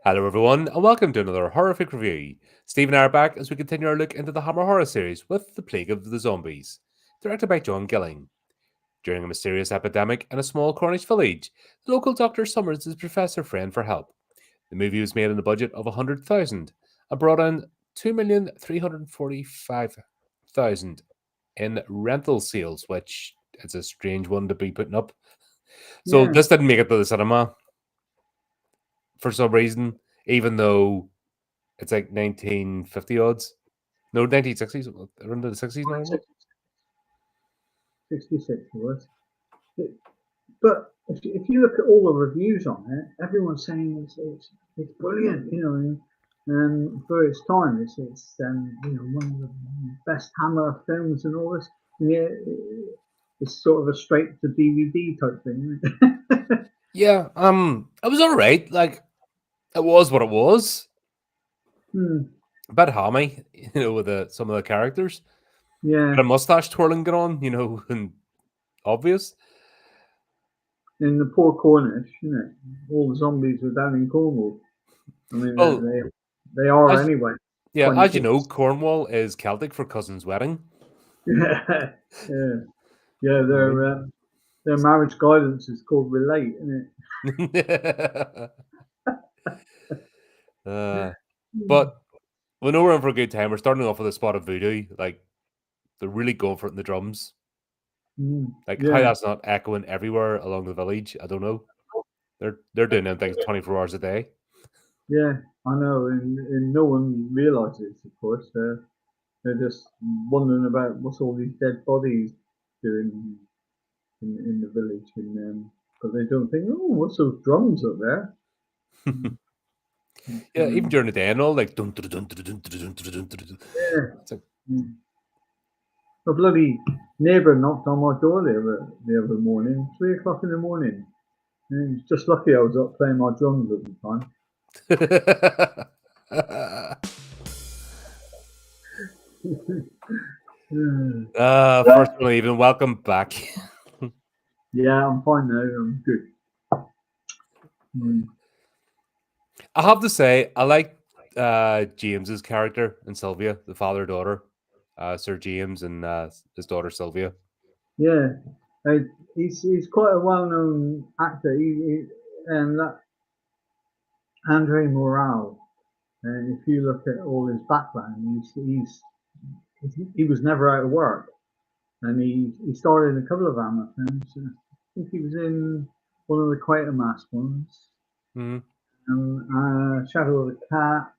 Hello, everyone, and welcome to another horrific review. Steve and I are back as we continue our look into the Hammer horror series with The Plague of the Zombies, directed by John Gilling. During a mysterious epidemic in a small Cornish village, the local doctor summons his professor friend for help. The movie was made on a budget of 100,000 and brought in 2,345,000 in rental sales, which is a strange one to be putting up. So Yeah, this didn't make it to the cinema for some reason, even though it's like 1950 odds. No, 1960s. Around the 60s now, isn't it? 66 it was. But if you look at all the reviews on it, everyone's saying it's brilliant. And for its time, it's one of the best Hammer films and all this. And yeah, it's sort of a straight to DVD type thing, isn't it? Yeah, it was all right. Like, it was what it was. Hmm. A bit hammy, with some of the characters. Yeah, Bit of mustache twirling going on, and obvious. in the poor Cornish, all the zombies are down in Cornwall. I mean, Well, they are as anyway. yeah, Funny as you thing. know, Cornwall is Celtic for cousin's wedding. Yeah, yeah, yeah. You know what I Their marriage guidance is called Relate, isn't mean? uh, it? but we know we're in for a good time. We're starting off with a spot of voodoo. Like, they're really going for it in the drums. Like, how Yeah, that's not echoing everywhere along the village, I don't know. They're doing them things 24 hours a day. yeah. I know, and no one realizes. Of course, they're just wondering about what's all these dead bodies doing in the village, and but they don't think, oh, what's those drums up there? Yeah, even Um, during the day and all, like dun, dun, dun, dun, dun, dun, dun, dun, dun, dun, dun. yeah. It's like, Mm. A bloody neighbour knocked on my door the other morning, 3 o'clock in the morning. And it's just lucky I was up playing my drums at the time. First one even, welcome back. Yeah, I'm fine now. I'm good. Mm. I have to say, I like James's character in Sylvia, the father-daughter, Sir James and his daughter Sylvia. Yeah, uh, he's quite a well-known actor. And that Andre Morale. And if you look at all his background, he was never out of work, and he starred in a couple of Hammer films. I think he was in one of the Quatermass ones, Mhm. Shadow of the Cat.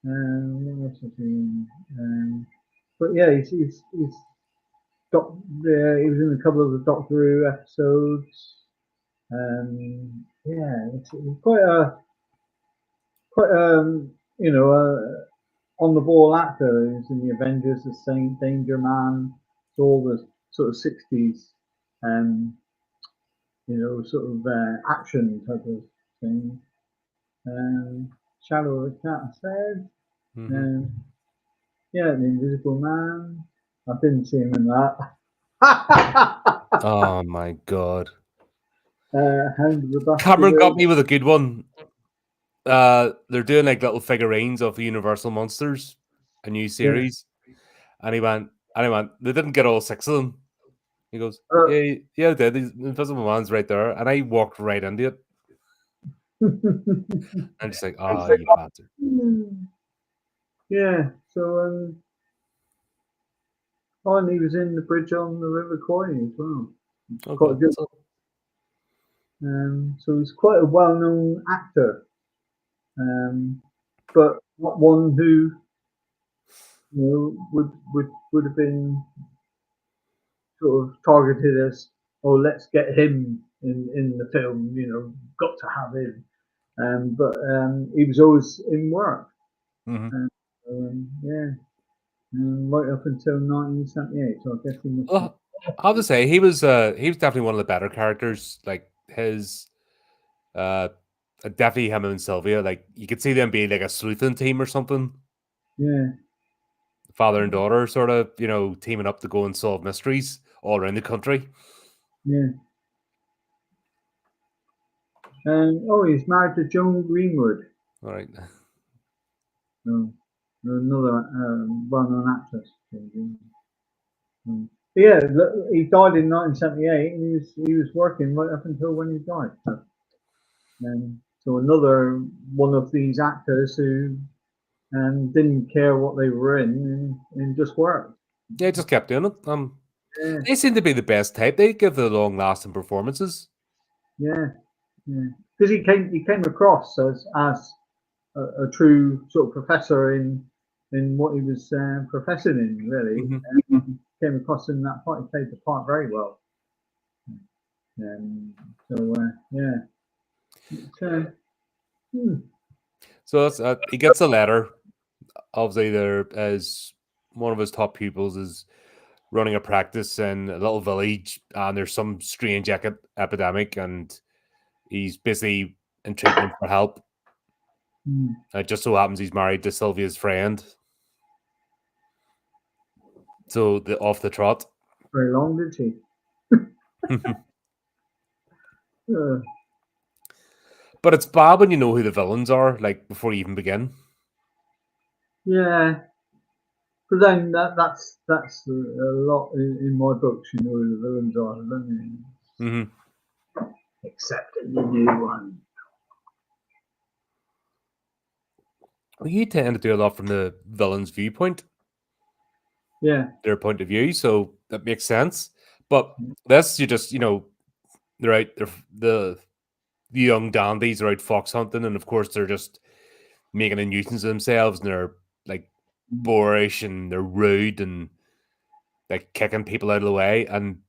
What else was he in? But yeah, he's got he was in a couple of the Doctor Who episodes. Yeah, it's quite on the ball actor. He was in the Avengers, the Saint, Danger Man, so all the sort of 60s, um, sort of action type of thing. Um, Shadow of the Cat, I said. Mhm. Um, yeah, the Invisible Man. I didn't see him in that. Oh my god. Hound of the Cameron got Baskervilles. me with a good one. They're doing like little figurines of the Universal Monsters, a new Yeah. series. And he went, they didn't get all six of them. He goes, Uh, yeah, yeah, they did. The Invisible Man's right there. And I walked right into it. I'm just like, ah, you bastard. yeah. So, and he was in the Bridge on the River Kwai as well. It's Okay. quite good. So, So he's quite a well-known actor, um, but not one who would have been sort of targeted as, oh, let's get him in the film. Got to have him. But he was always in work. mhm. Yeah, right up until 1978. So I guess he must have. Well, I have to say, he was definitely one of the better characters. Like his uh definitely him and Sylvia. Like you could see them being like a sleuthing team or something. Yeah, Father and daughter sort of, teaming up to go and solve mysteries all around the country. yeah. And he's married to Joan Greenwood, All right. another well-known actress. Yeah, he died in 1978, and he was working right up until when he died. So another one of these actors who didn't care what they were in and just worked. Yeah, just kept doing it. Yeah, They seem to be the best type. They give the long-lasting performances. yeah, yeah. Because he came across as a true sort of professor in what he was professing in, really. Mm-hmm. Came across in that part. He played the part very well. So yeah, it's, So that's, he gets a letter. Obviously, there is one of his top pupils is running a practice in a little village, and there's some strange epidemic, and he's basically entreating him for help. It just so happens he's married to Sylvia's friend. So off the trot. very long, did she? But it's bad when you know who the villains are, like before you even begin. Yeah, but then that's a lot in my books. You know who the villains are, don't you? Mm-hmm. Except in the new one. Well, you tend to do a lot from the villain's viewpoint, Yeah, their point of view, so that makes sense. But this, you just, they're out, the young dandies are out fox hunting, and of course they're just making a nuisance of themselves, and they're like boorish and they're rude and like kicking people out of the way. And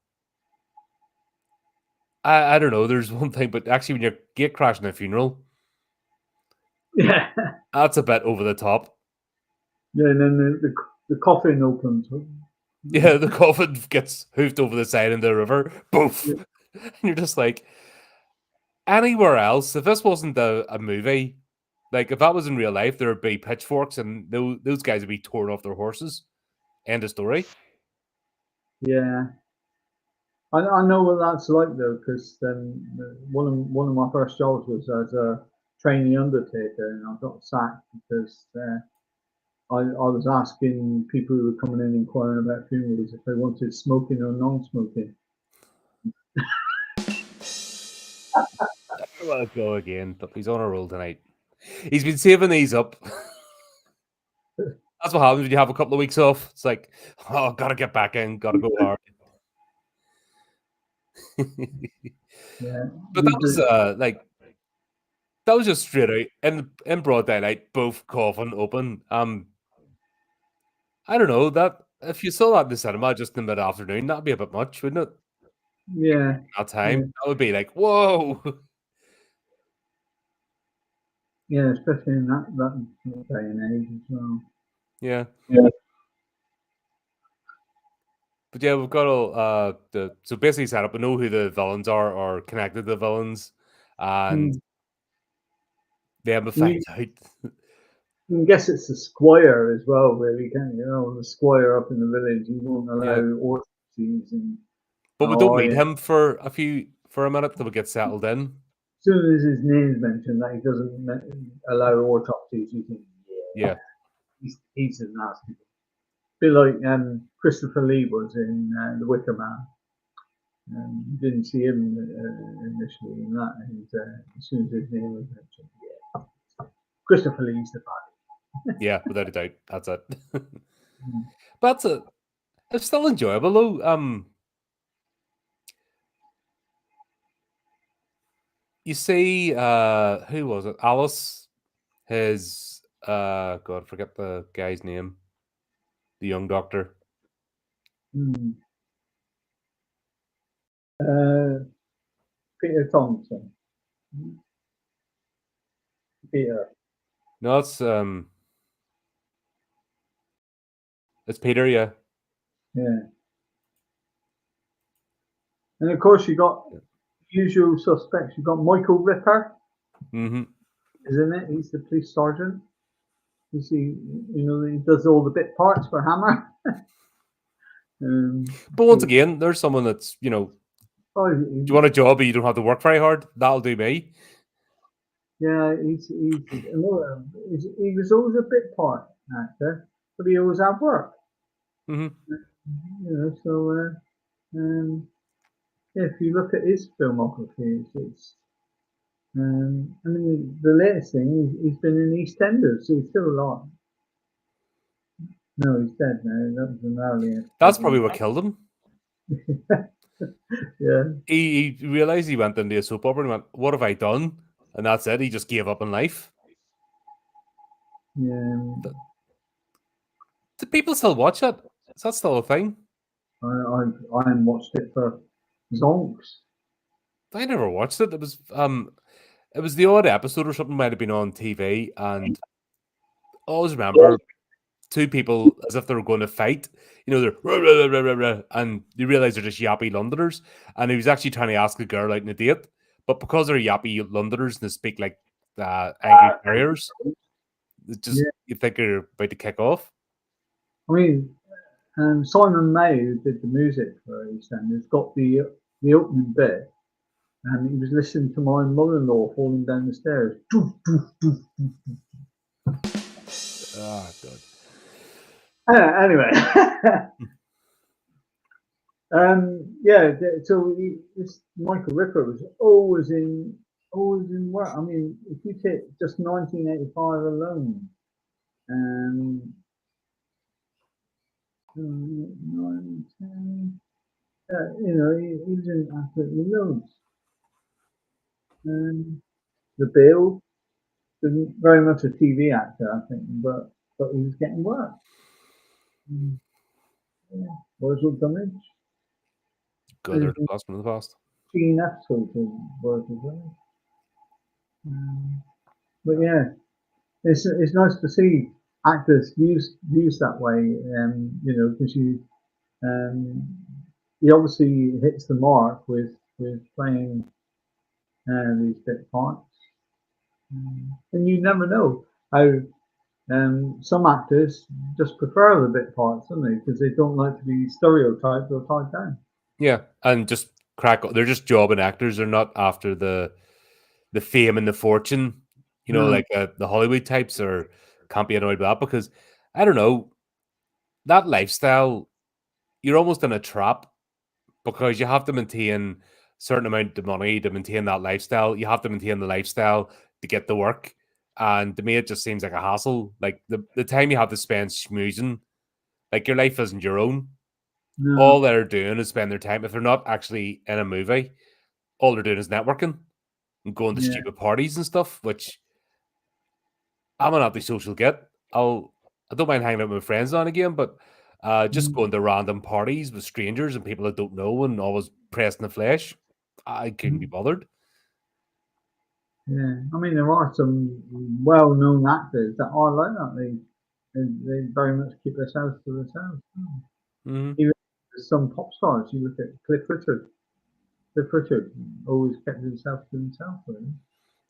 I don't know, there's one thing, but actually when you're gate crashing a funeral, yeah, that's a bit over the top. yeah. And then the coffin opens. Yeah, the coffin gets hoofed over the side into the river. Boof! Yeah, And you're just like, anywhere else, if this wasn't a movie, like if that was in real life, there would be pitchforks and those guys would be torn off their horses. End of story. yeah. I know what that's like though, because one of my first jobs was as a trainee undertaker, and I got sacked because I was asking people who were coming in inquiring about funerals if they wanted smoking or non-smoking. Well, go again, but he's on a roll tonight. He's been saving these up. That's what happens when you have a couple of weeks off. It's like, oh, gotta get back in, gotta go hard. Yeah, But that was that was just straight out in broad daylight, both coffin open. I don't know that if you saw that in the cinema just in mid afternoon, that'd be a bit much, wouldn't it? yeah, That yeah, time, that would be like, whoa. yeah. Especially in that day and age as well. Yeah. Yeah. But yeah, we've got all so basically set up. We know who the villains are or connected to the villains, and Mm. then we You, find out. you can guess it's the squire as well, really, can't you? The squire up in the village. He won't Yeah, allow orphanages and but we don't oh meet yeah. him for a minute till we get settled in. As soon as his name's mentioned, that he doesn't allow autopsies, you think, yeah, Yeah, he's a nasty. Bit like Christopher Lee was in The Wicker Man. Didn't see him initially in that, and as soon as his name was mentioned, yeah, Christopher Lee's the bad. yeah, without a doubt, that's it. Mm. But it's still enjoyable though. You see, who was it? Alice, his God, forget the guy's name, the young doctor. Mm. Uh, Peter Thompson. Peter. No, it's Peter. Yeah. Yeah. And of course, you got usual suspects. You got Michael Ripper, Mm-hmm. isn't it? He's the police sergeant. You see, he does all the bit parts for Hammer. But once again, there's someone that's, do Oh, you want a job but you don't have to work very hard? That'll do me. Yeah, another. He was always a bit part actor, but he always had work. Hmm. So if you look at his filmography, I mean, the latest thing, he's been in EastEnders, so he's still alive. No, he's dead now. That was an early That's episode. probably what killed him. Yeah, He realized he went into a soap opera and went, "What have I done?" And that's it. He just gave up on life. yeah. Do people still watch it? Is that still a thing? I watched it for zonks. I never watched it. It was the odd episode or something might have been on TV, and I always remember two people as if they were going to fight. They're "Rah, rah, rah, rah, rah," and you realize they're just yappy Londoners. And he was actually trying to ask a girl out on a date, but because they're yappy Londoners and they speak like angry terriers, it's just Yeah, you think they're about to kick off. I mean, Simon May, who did the music for EastEnders, got the opening bit, and he was listening to my mother-in-law falling down the stairs. Doof, doof, doof. Ah, God. Anyway, yeah. So this Michael Ripper was always in work. I mean, if you take just 1985 alone, um, 9, 10, he was in absolutely loads. The Bill, very much a TV actor, I think, but he was getting work. Yeah. Wurzel Gummidge, God, they're and the last one in the past. Gene episodes of Wurzel Gummidge. But yeah, it's nice to see actors used that way, because um, he obviously hits the mark with playing these bit parts, and you never know how some actors just prefer the bit parts, don't they? Because they don't like to be stereotyped or tied down. Yeah, and just crack. They're just jobbing actors. They're not after the fame and the fortune. No, Like the Hollywood types or can't be annoyed with that because I don't know that lifestyle. You're almost in a trap because you have to maintain certain amount of money to maintain that lifestyle. You have to maintain the lifestyle to get the work. And to me, it just seems like a hassle. Like the time you have to spend schmoozing, like your life isn't your own. no, All they're doing is spend their time. If they're not actually in a movie, all they're doing is networking and going to yeah, stupid parties and stuff, which I'm an antisocial git. I don't mind hanging out with my friends on again, but just mm, going to random parties with strangers and people I don't know and always pressed in the flesh, I couldn't be mm, bothered. yeah. I mean, there are some well-known actors that are like that. They very much keep themselves to themselves. Hmm. Even some pop stars, you look at Cliff Richard. Cliff Richard always kept himself to himself, really.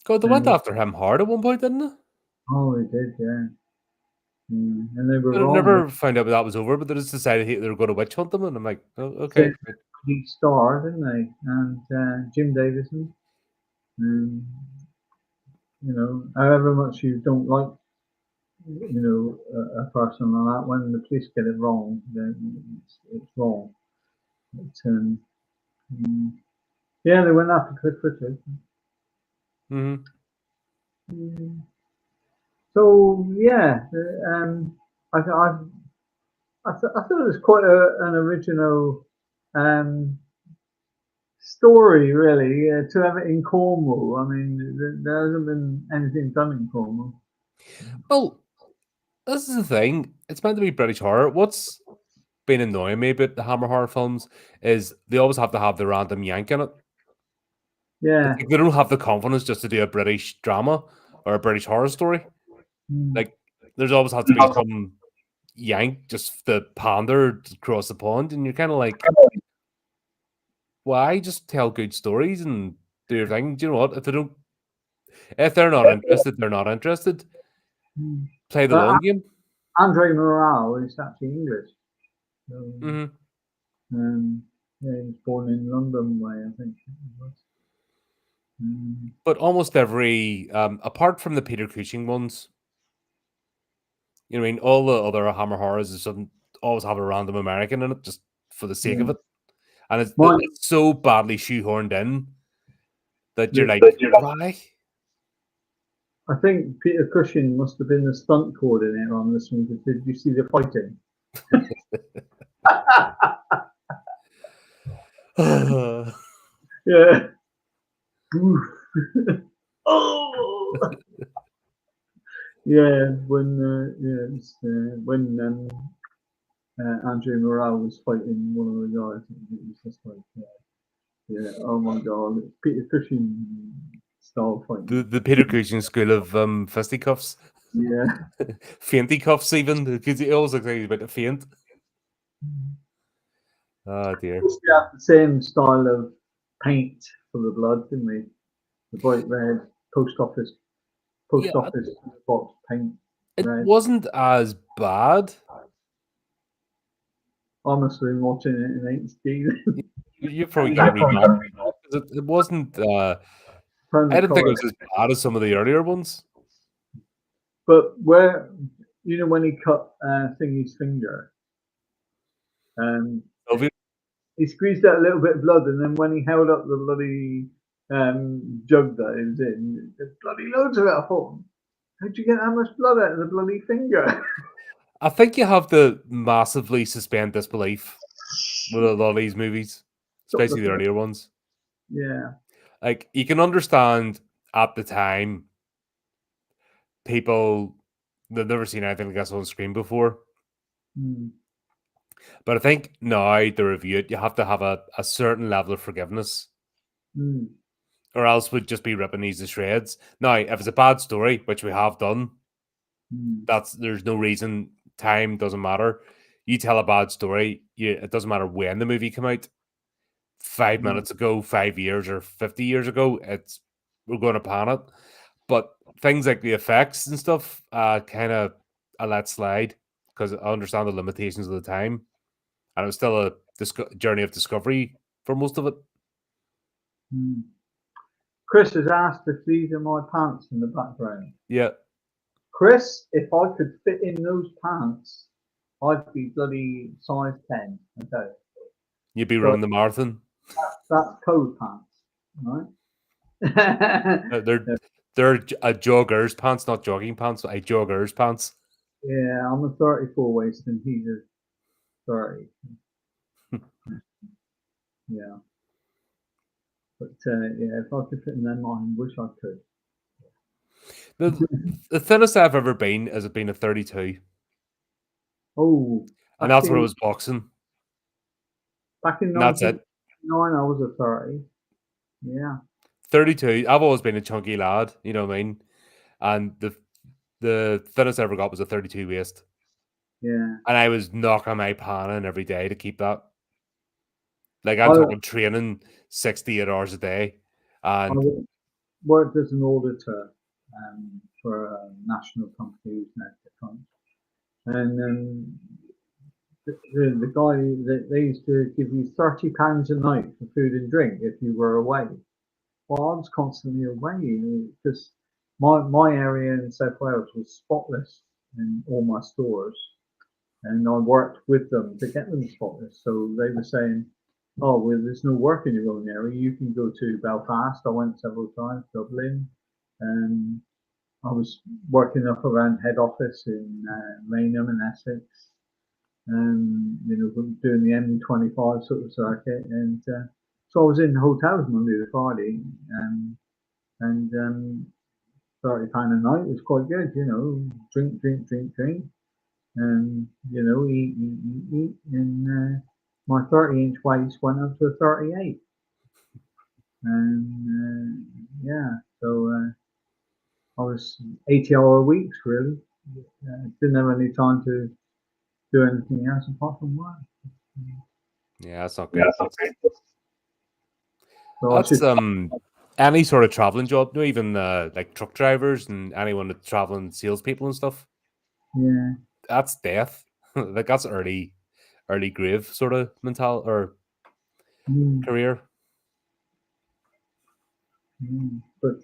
God, they went And after him hard at one point, didn't they? oh, they did, yeah. And they were I wrong. They never found out that was over, but they just decided they were going to witch hunt them, and I'm like, oh, said okay. he star, didn't they? And Jim Davison. Um, however much you don't like, a person like that, when the police get it wrong, then it's wrong. But, mm, yeah, they went after Cliff Richard. Hmm. Mm. So yeah, I, th- I, I thought it was quite an original um, story, really, to have it in Cornwall. I mean, there hasn't been anything done in Cornwall. Well, this is the thing. It's meant to be British horror. What's been annoying me about the Hammer horror films is they always have to have the random yank in it. It's Yeah. like they don't have the confidence just to do a British drama or a British horror story. Mm. Like there's always has to be some yank just the pander across the pond, and you're kind of like, why just tell good stories and do your thing? Do you know what? If they're not interested, they're not interested. Mm. Play the But long game. Andre Morale is actually English. So, Hmm. um, yeah, he was born in London way, I think. But almost every, apart from the Peter Cushing ones, you know what I mean, all the other Hammer horrors is always have a random American in it just for the sake of Yeah. it, and Mine, it's so badly shoehorned in that you're the, like, why? I think Peter Cushing must have been the stunt coordinator on this one. Because did you see the fighting? Yeah. Oh. Yeah. When Andrew Morale was fighting one of the guys, it was just like, yeah. Oh my God, it's Peter Cushing style fighting. The Peter Cushing school of fisticuffs, Yeah. fainty-cuffs even, because he always looks like he's about to faint. Oh dear. We have the same style of paint for the blood, didn't we? The bright red post office Yeah, box paint it red. wasn't as bad. I must have been watching it in HD. You probably got to read because it wasn't. Trying I to didn't think it colour. was as bad as some of the earlier ones. But where, when he cut Thingy's finger, Obvious. he squeezed out a little bit of blood, and then when he held up the bloody jug that it was in, there's bloody loads of it. I thought, how'd you get that much blood out of the bloody finger? I think you have to massively suspend disbelief with a lot of these movies, especially the earlier ones. Yeah. Like, you can understand at the time, people, they've never seen anything like this on screen before. But I think now to review it, you have to have a certain level of forgiveness, or else we'd just be ripping these to shreds. Now, if it's a bad story, which we have done, there's no reason. Time doesn't matter. You tell a bad story, it doesn't matter when the movie came out. 5 minutes ago, 5 years, or 50 years ago, we're going to pan it. But things like the effects and stuff, kind of I let slide because I understand the limitations of the time, and it was still a journey of discovery for most of it. Chris has asked if these are my pants in the background. Yeah. Chris, if I could fit in those pants, I'd be bloody size 10. Okay. You'd be running the marathon. That's code pants, right? They're a jogger's pants, not jogging pants. A jogger's pants. Yeah, I'm a 34 waist and he's a 30. Yeah. But yeah, if I could fit in them, I wish I could. The thinnest I've ever been has been a 32. Oh, And that's when I was boxing. Back in and that's it. 1999, I was a 30. Yeah. 32. I've always been a chunky lad, you know what I mean? And the thinnest I ever got was a 32 waist. Yeah. And I was knocking my pan in every day to keep that. Like, I'm talking training 68 hours a day. And I worked as an auditor for a national company who's now defunct. And the guy, they used to give you £30 a night for food and drink if you were away. Well, I was constantly away because my area in South Wales was spotless in all my stores, and I worked with them to get them spotless. So they were saying, "Oh, well, there's no work in your own area. You can go to Belfast." I went several times, Dublin, and I was working up around head office in Rainham and Essex, and doing the M25 sort of circuit, and so I was in hotels Monday to Friday, and £30 a night was quite good, drink, drink, drink, drink, and eat, eat, eat, eat, and my 30-inch waist went up to a 38, and yeah, so I was 80-hour weeks really. Didn't have any time to do anything else apart from work. yeah, that's not good. So That's any sort of traveling job, even like truck drivers and anyone that's traveling salespeople and stuff. Yeah, that's death. Like, that's early grave sort of mental or career. But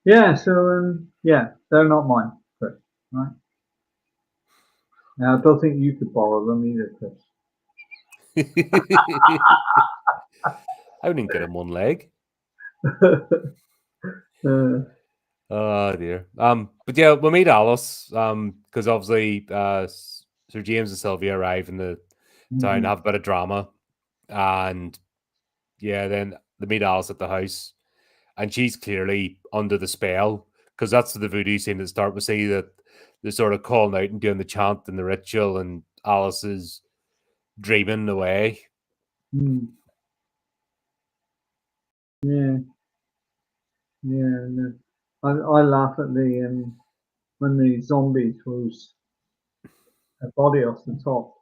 yeah, so yeah, they're not mine, Chris. Right? Now, I don't think you could borrow them either, Chris. I wouldn't get him one leg. Oh dear. But yeah, we meet Alice. Because obviously, Sir James and Sylvia arrive in the town, have a bit of drama, and yeah, then they meet Alice at the house, and she's clearly under the spell because that's the voodoo scene at the start. We see that they're sort of calling out and doing the chant and the ritual, and Alice is dreaming away. Yeah, yeah. No. I laugh at the when the zombie throws a body off the top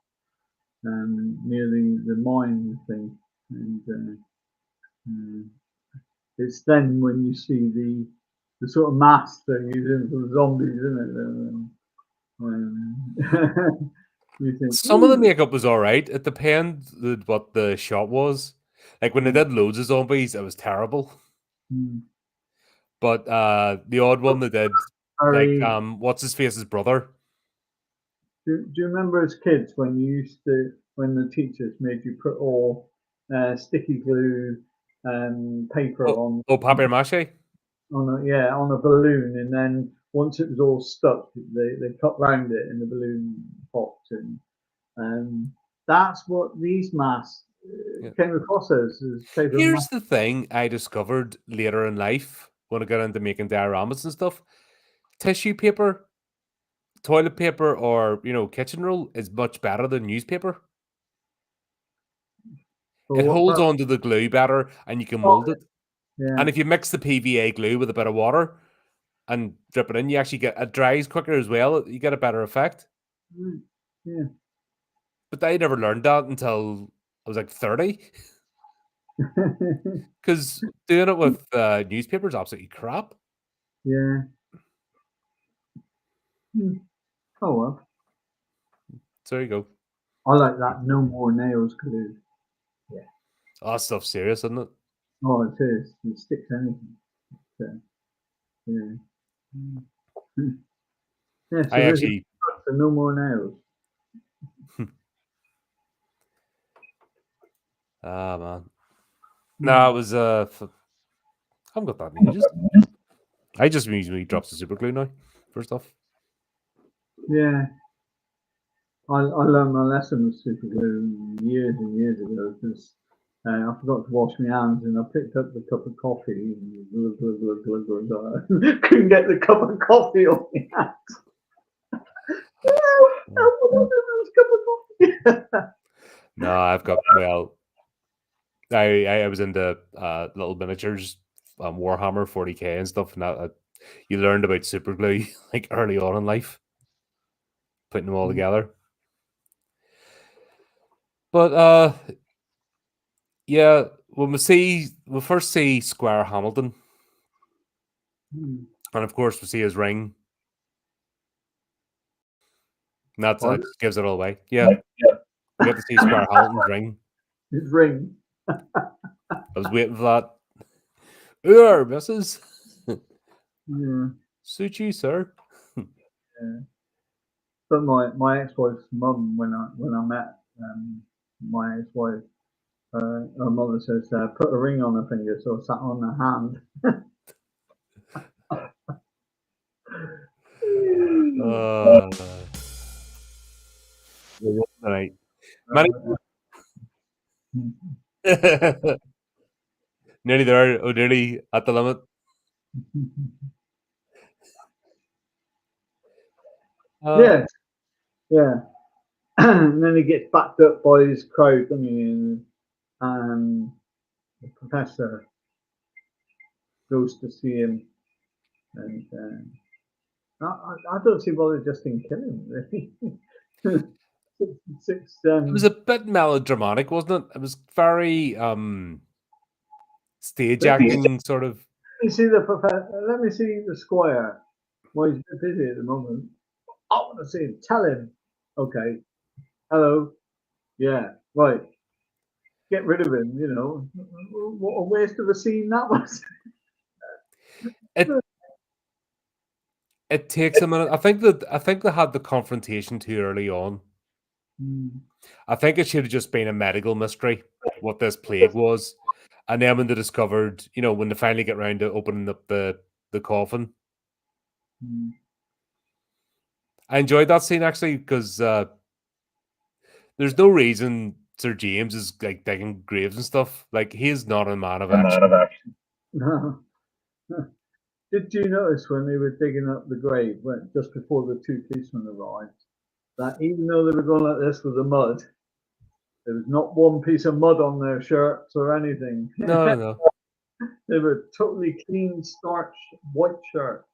near the mine thing, and it's then when you see the sort of mask they're using for the zombies, isn't it? You think, Some of the makeup was all right. It depends what the shot was. Like when they did loads of zombies, it was terrible. But the odd one they did, like what's his face's brother. Do you remember as kids when you used to when the teachers made you put all sticky glue and paper on papier mâché? on a balloon, and then once it was all stuck, they cut round it and the balloon popped, and that's what these masks came across as paper. Here's the thing I discovered later in life when I got into making dioramas and stuff. Tissue paper, toilet paper, or kitchen roll is much better than newspaper. It holds onto the glue better, and you can mold it. Yeah. And if you mix the PVA glue with a bit of water and drip it in, you actually get it dries quicker as well. You get a better effect. Yeah. But I never learned that until I was like 30. Because doing it with newspaper is absolutely crap. Yeah. Oh well. So there you go. I like that no more nails glue. Yeah. Oh, that stuff's serious, isn't it? Oh, it is. It sticks anything. So, yeah. Yeah, so I there's actually no more nails. man. No, it was I haven't got that in ages. I just usually drops the super glue now, first off. Yeah. I learned my lesson with super glue years and years ago because I forgot to wash my hands and I picked up the cup of coffee and couldn't get the cup of coffee off my hands. No, I've got I was into little miniatures, Warhammer 40K and stuff, and that you learned about super glue like early on in life, putting them all together. But yeah, when we first see Squire Hamilton, and of course we see his ring. And that gives it all away. Yeah, we get to see Squire Hamilton's ring. His ring. I was waiting for that. Ooh, missus. Yeah. Suit you, sir. Yeah. But my ex-wife's mum, when I met my ex-wife, her mother says, "Put a ring on her finger," so I sat on her hand. Right. Nearly there. Oh, nearly at the limit. Yeah, yeah. And then he gets backed up by his crowd, doesn't he? And the professor goes to see him, and I don't see why they just didn't kill him. Really. It was a bit melodramatic, wasn't it? It was very stage acting sort of. You see the professor. Let me see the squire. Well, he's a bit busy at the moment. I want to see him. Tell him. Okay. Hello. Yeah. Right. Get rid of him. You know. What a waste of a scene that was. it takes a minute. I think they had the confrontation too early on. I think it should have just been a medical mystery what this plague was, and then when they discovered, when they finally get around to opening up the coffin, I enjoyed that scene actually because there's no reason Sir James is like digging graves and stuff. Like he's not a man of action. No. Did you notice when they were digging up the grave, just before the two policemen arrived, that even though they were going like this with the mud, there was not one piece of mud on their shirts or anything. No. They were totally clean, starched white shirts.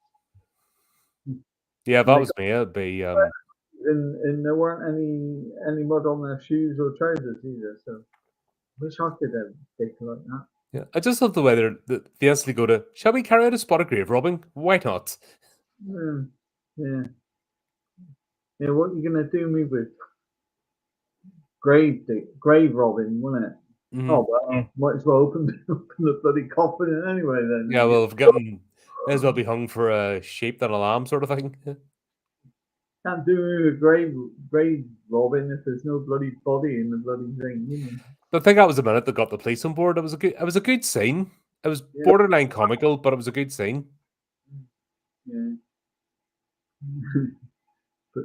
Yeah, that was me. It'd be And there weren't any mud on their shoes or trousers either. So I wish I could have digged like that. yeah. I just love the way they instantly go to, shall we carry out a spot of grave robbing? Why not? Yeah. What are you gonna do me with grave robbing, wasn't it? Oh well, might as well open the bloody coffin anyway then. Yeah, well, may as well be hung for a sheep than a lamb, sort of thing. Can't do a grave robbing if there's no bloody body in the bloody thing. I think that was the minute that got the police on board. It was a good scene. It was borderline comical, but it was a good scene. Yeah. But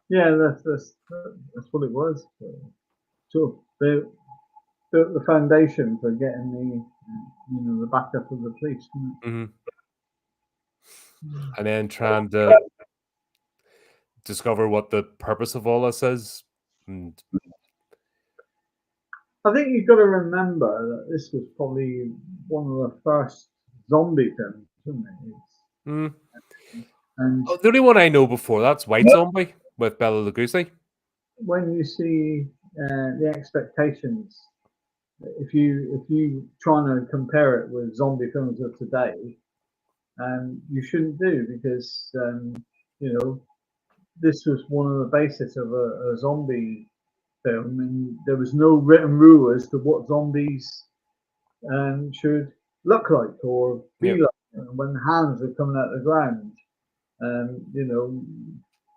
yeah, that's what it was. So they built the foundation for getting the backup of the police. And then trying to discover what the purpose of all this is. And I think you've got to remember that this was probably one of the first zombie films, isn't it? And the only one I know before that's White Zombie with Bela Lugosi. When you see the expectations, if you trying to compare it with zombie films of today, you shouldn't do because this was one of the basis of a zombie film, and there was no written rule as to what zombies should look like or be like when hands are coming out of the ground.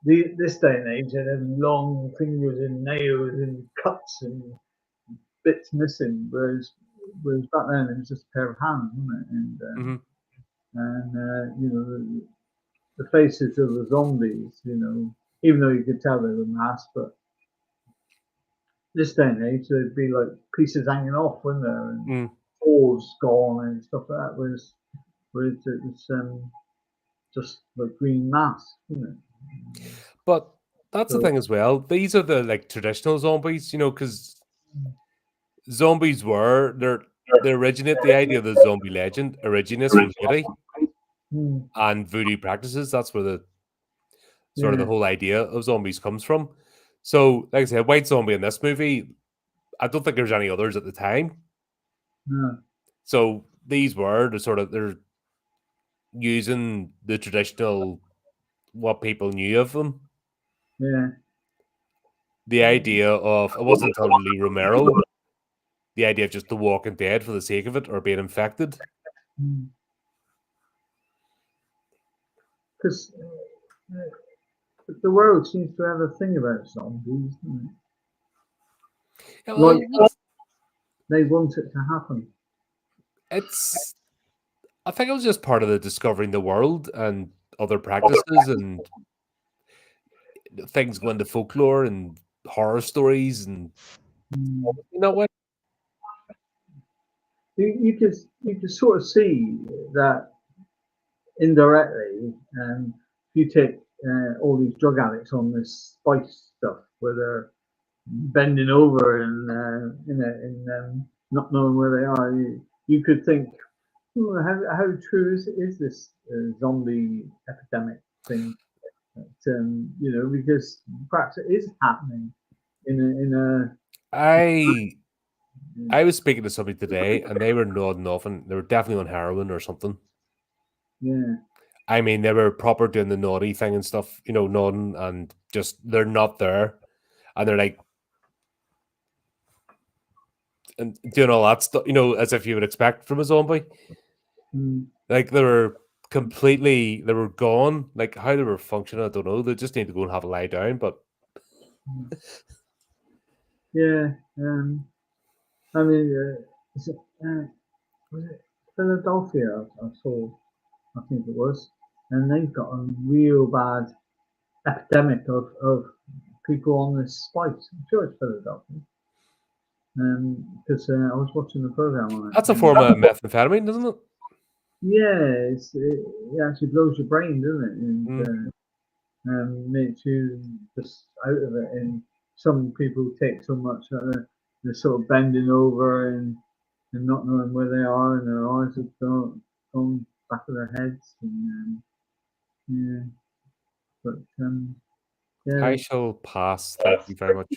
This day and age, they have long fingers and nails and cuts and bits missing, whereas back then it was just a pair of hands, wasn't it? And the faces of the zombies, even though you could tell they were masked, but this day and age there'd be like pieces hanging off, wouldn't there, and paws gone and stuff like that. Whereas it was just like green mask, isn't it? But that's the thing as well. These are the like traditional zombies, because zombies they originate the idea of the zombie legend originates from Haiti and voodoo practices. That's where the sort of the whole idea of zombies comes from. So, like I said, White Zombie in this movie, I don't think there's any others at the time. No. So they're using the traditional what people knew of them. Yeah. The idea of it wasn't totally Romero. The idea of just the Walking Dead for the sake of it or being infected. Because the world seems to have a thing about zombies, doesn't it? Yeah, well, they want it to happen. I think it was just part of the discovering the world and other practices and things going to folklore and horror stories and what you could sort of see that indirectly. If you take all these drug addicts on this spice stuff where they're bending over and not knowing where they are, you could think, how true is this zombie epidemic thing? Because perhaps it is happening in a. I was speaking to somebody today, and they were nodding off, and they were definitely on heroin or something. Yeah. I mean, they were proper doing the naughty thing and stuff, nodding, and just they're not there, and they're like, and doing all that stuff, as if you would expect from a zombie. Like they were completely, they were gone. Like how they were functioning, I don't know. They just need to go and have a lie down. But Yeah. I mean, was it Philadelphia? I saw, I think it was, and they've got a real bad epidemic of people on this spice. I'm sure it's Philadelphia. Because I was watching the program on it. that's a form of methamphetamine, isn't it? Yeah, it actually blows your brain, doesn't it? Mm. And makes you just out of it. And some people take so much that they're sort of bending over and not knowing where they are, and their eyes have gone back of their heads. And yeah, but yeah, I shall pass. Thank you very much.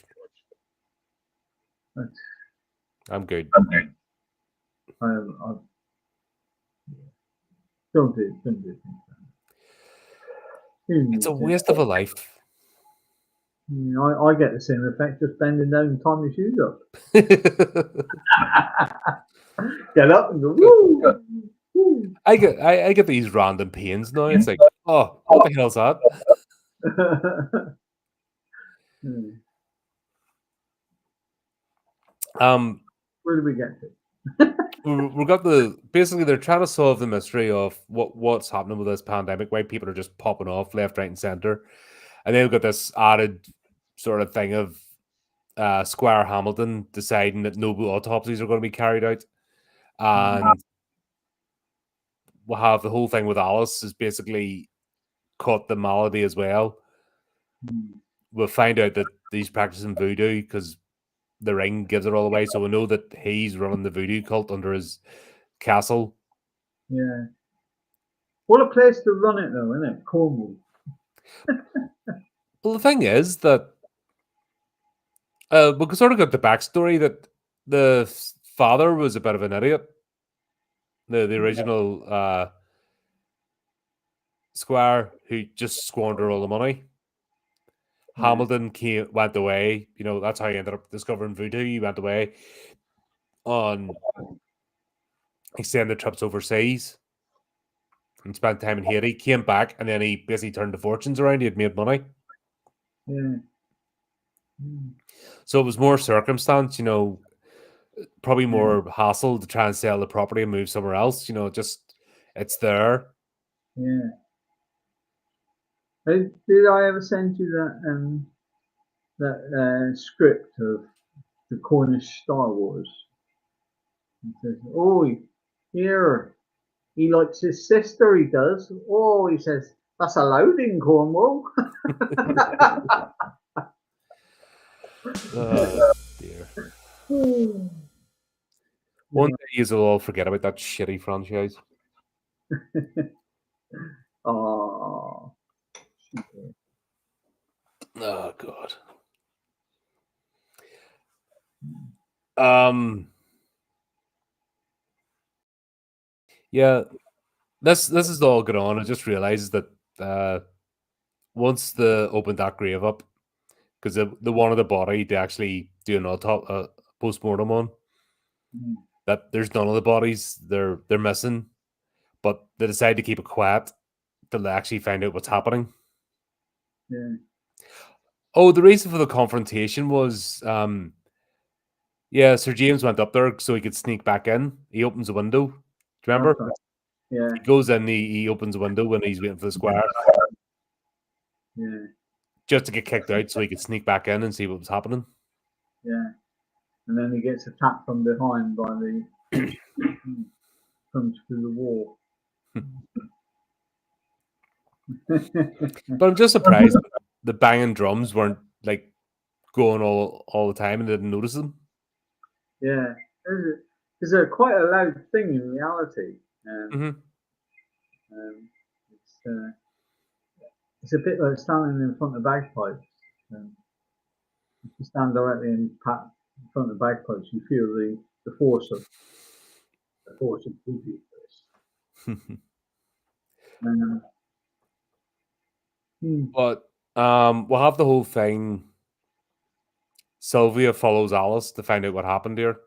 but I'm good. I don't do things. It's a waste of a life. I get the same effect just bending down and tying my shoes up. Get up and go, woo! Woo. I get these random pains now. It's like, oh, what the hell's that? Where do we get to? We've got basically they're trying to solve the mystery of what's happening with this pandemic, why people are just popping off left, right, and center, and then we've got this added sort of thing of Squire Hamilton deciding that no autopsies are going to be carried out, and we'll have the whole thing with Alice is basically caught the malady as well. We'll find out that he's practicing voodoo because the ring gives it all away, so we know that he's running the voodoo cult under his castle. Yeah. What a place to run it, though, isn't it? Cornwall. Well, the thing is that we sort of got the backstory that the father was a bit of an idiot. The original squire who just squandered all the money. Hamilton went away. You know, that's how he ended up discovering voodoo. He went away on extended trips overseas and spent time in Haiti. Came back and then he basically turned the fortunes around. He had made money. Yeah. So it was more circumstance, you know, probably more hassle to try and sell the property and move somewhere else. You know, just it's there. Yeah. Did I ever send you that script of the Cornish Star Wars? It says, "Oh, here he likes his sister. He does. Oh, he says that's allowed in Cornwall." Oh dear. One day you'll all forget about that shitty franchise. Oh. Oh god. Yeah, this is all going on. I just realized that once they opened that grave up, because they wanted the body to actually do an post-mortem on, that there's none of the bodies they're missing, but they decided to keep it quiet till they actually find out what's happening. Yeah. Oh, the reason for the confrontation was yeah, Sir James went up there so he could sneak back in. He opens a window. Do you remember? Okay. Yeah. He goes in, he opens a window when he's waiting for the squire. Yeah. Just to get kicked out so he could sneak back in and see what was happening. Yeah. And then he gets attacked from behind by the comes through the wall. But I'm just surprised that the banging drums weren't like going all the time and didn't notice them. Yeah, because they're quite a loud thing in reality. It's a bit like standing in front of bagpipes. If you stand directly in front of bagpipes, you feel the force of voodoo. But we'll have the whole thing. Sylvia follows Alice to find out what happened here.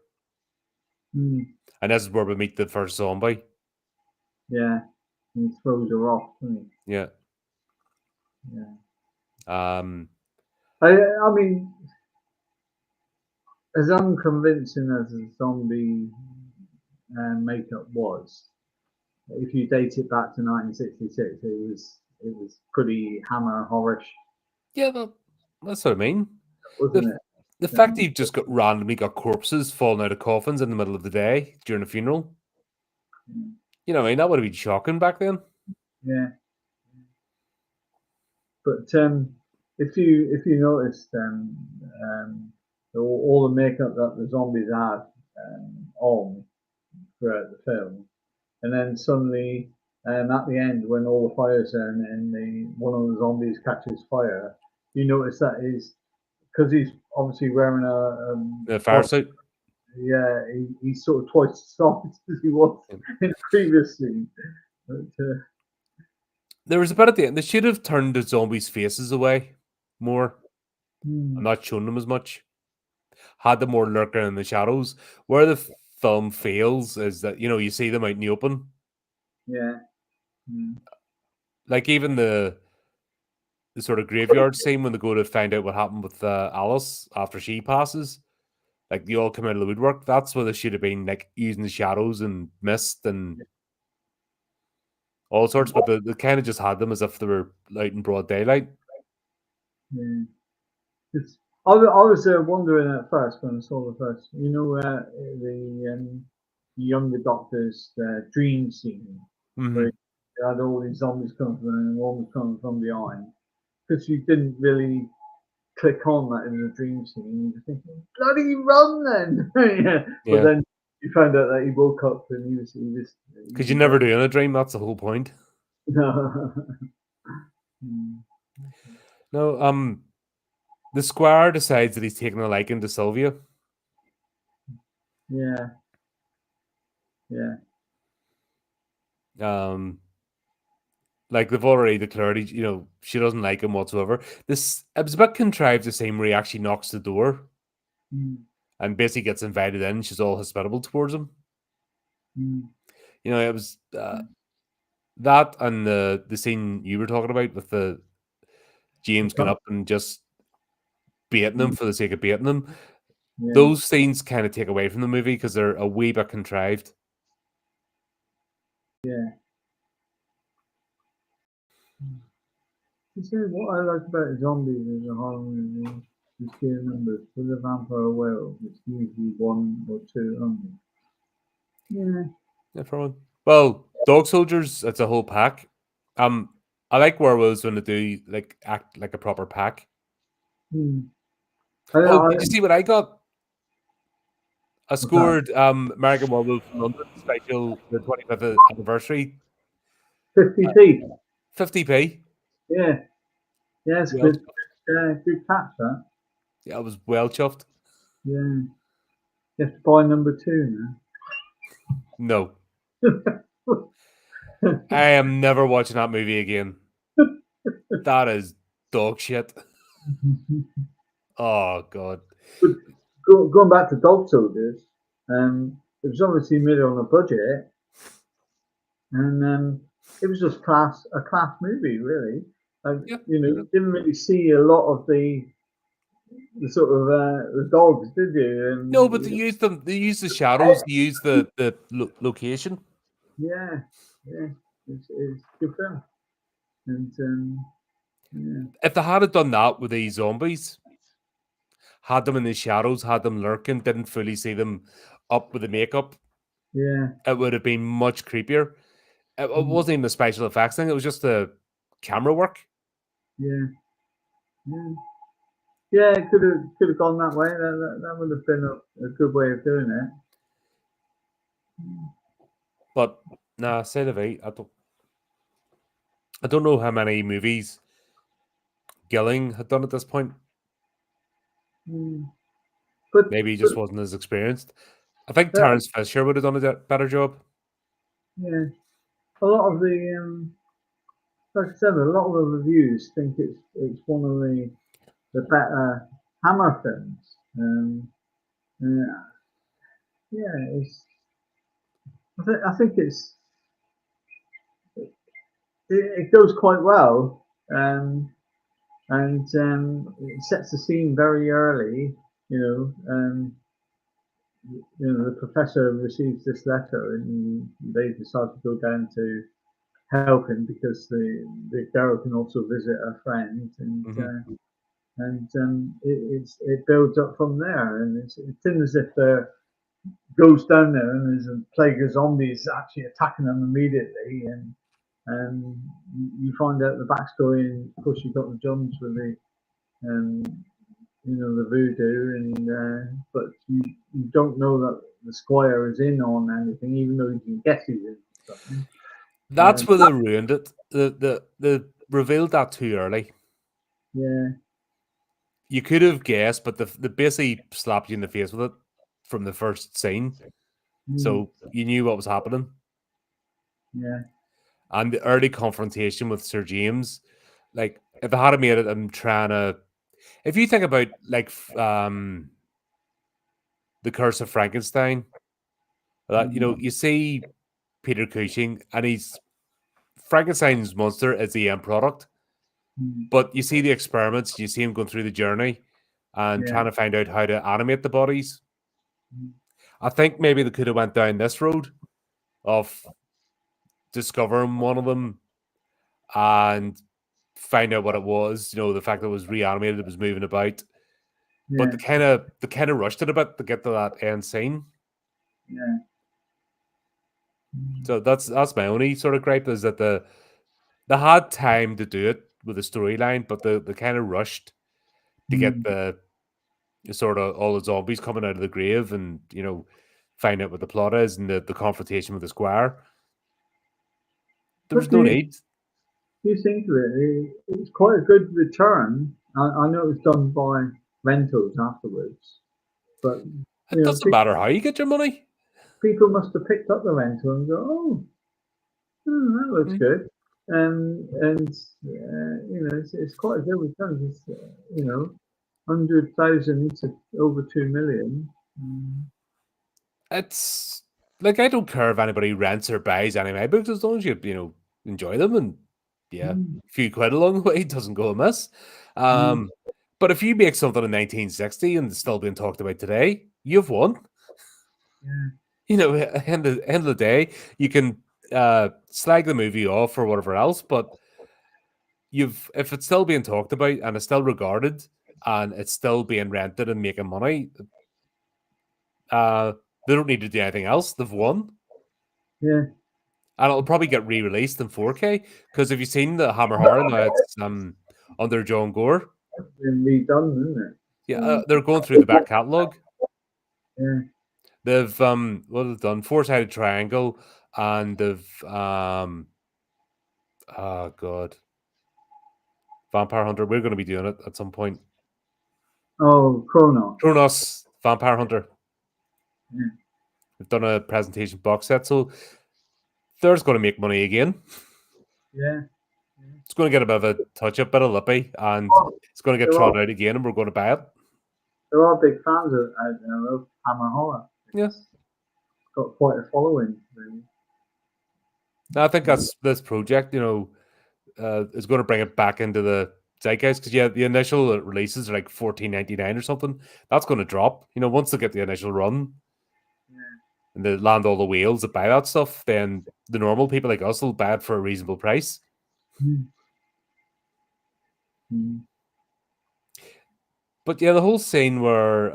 And this is where we meet the first zombie. Yeah. and he throws her off, doesn't Yeah. he? Yeah. I mean, as unconvincing as the zombie makeup was, if you date it back to 1966, it was pretty Hammer horrorish, Yeah, that's what I mean. wasn't The it? the fact that you've just got randomly got corpses falling out of coffins in the middle of the day during a funeral, you know, what I mean, that would have been shocking back then. Yeah. But if you noticed, all the makeup that the zombies had on throughout the film, and then suddenly at the end when all the fires and the one of the zombies catches fire, you notice that is because he's obviously wearing a The fire body. suit. Yeah, he's sort of twice as soft as he was in the previous scene. But, There was a bit at the end. They should have turned the zombies' faces away more and not shown them as much. Had them more lurking in the shadows. Where the film fails is that, you know, you see them out in the open. yeah. Mm. Like even the sort of graveyard scene when they go to find out what happened with Alice after she passes. Like they all come out of the woodwork. That's where they should have been like using the shadows and mist and all sorts, but they kind of just had them as if they were out in broad daylight. Yeah. I was wondering at first when I saw the first, the younger doctor's dream scene where Hmm. he had all these zombies coming from him and one was coming from behind. Because you didn't really click on that it was a dream scene. You were thinking, bloody run then! Yeah. But Yeah, then you found out that he woke up and because you he never do in a dream. That's the whole point. was No, the squire decides that he's taking a liking to Sylvia. yeah, yeah, Um, like they've already declared, you know, she doesn't like him whatsoever. This it was a bit contrived the same where he actually knocks the door mm, and basically gets invited in. She's all hospitable towards him. mm, You know, it was that and the scene you were talking about with the James going up and just baiting him for the sake of baiting him. yeah, Those scenes kind of take away from the movie because they're a wee bit contrived. yeah. You see, what I like about zombies as a horror movie is the sheer numbers. For the vampire werewolf, it's usually one or two only. Yeah. Yeah, for one. Well, dog soldiers, it's a whole pack. Um, I like werewolves when they do like act like a proper pack. Hmm. Oh, did you see what I got? I What's that? scored American Werewolf in London special the 25th anniversary 50 feet. 50p. Yeah. Yeah, it's Well, good. Good catch, that. yeah, I was well chuffed. Yeah. You have to buy number two No, now. I am never watching that movie again. That is dog shit. Oh god. But going back to Dog Soldiers, it was obviously made on a budget, and it was just a class movie, really. Yeah. You didn't really see a lot of the sort of the dogs, did you? No, but And they use the shadows, they use the location. yeah, yeah, it's a good film, and yeah, If they had done that with these zombies, had them in the shadows, had them lurking, didn't fully see them up with the makeup, yeah, it would have been much creepier. It mm, wasn't even the special effects thing, it was just the camera work. yeah, yeah. Yeah, it could have gone that way. That would have been a good way of doing it. But nah, say the way, I don't know how many movies Gilling had done at this point. Mm. But Maybe he but just wasn't as experienced. I think that, Terence Fisher would have done a better job. yeah, a lot of the like I said, a lot of the reviews think it's one of the better Hammer films. Uh, yeah, I think it goes quite well, and it sets the scene very early. The professor receives this letter, and they decide to go down to help him because the girl can also visit her friend, it builds up from there, and it's as if there goes down there and there's a plague of zombies actually attacking them immediately, and you find out the backstory, and of course you've got the Johns with um, the voodoo, but you don't know that the squire is in on anything, even though you can guess he's in something. That's where they ruined it. They revealed that too early. Yeah. You could have guessed, but they basically slapped you in the face with it from the first scene. So you knew what was happening. Yeah. And the early confrontation with Sir James, like, if I had made it, I'm trying to... If you think about, like, The Curse of Frankenstein, that, you see Peter Cushing, and Frankenstein's monster is the end product. But you see the experiments, you see him going through the journey and trying to find out how to animate the bodies. I think maybe they could have went down this road of discovering one of them and find out what it was. The fact that it was reanimated, it was moving about. But they kind of rushed it a bit to get to that end scene. Yeah. So that's my only sort of gripe, is that they had time to do it with the storyline, but they kind of rushed to get the sort of all the zombies coming out of the grave and, find out what the plot is, and the confrontation with the squire. There was no need. You think of it, it's quite a good return. I know it was done by rentals afterwards, but it doesn't matter how you get your money. People must have picked up the rental and go, that looks good. It's quite a good return. It's 100,000 to over 2 million. It's like, I don't care if anybody rents or buys any of my books, as long as you enjoy them, and a few quid along the way doesn't go amiss. But if you make something in 1960 and it's still being talked about today, you've won. Yeah. End of the day, you can slag the movie off or whatever else, but if it's still being talked about and it's still regarded and it's still being rented and making money, they don't need to do anything else. They've won. Yeah. And it'll probably get re-released in 4K, because if you've seen the Hammer Horror now, it's under John Gore. It's been redone, isn't it? Yeah, they're going through the back catalogue. Yeah. They've what they've done, Four-Sided Triangle, and they've oh god, Vampire Hunter. We're going to be doing it at some point. Oh, Kronos, Vampire Hunter. Yeah. We've done a presentation box set, so there's going to make money again. Yeah. It's going to get a bit of a touch-up, bit of lippy, and it's going to get thrown out again, and we're going to buy it. There are big fans of Hammer Horror. Yes. It's got quite a following, really. I think that's this project, is going to bring it back into the zeitgeist, because the initial releases are like $14.99 or something. That's going to drop. Once they get the initial run, and they land all the whales that buy that stuff, then the normal people like us will buy it for a reasonable price. But the whole scene where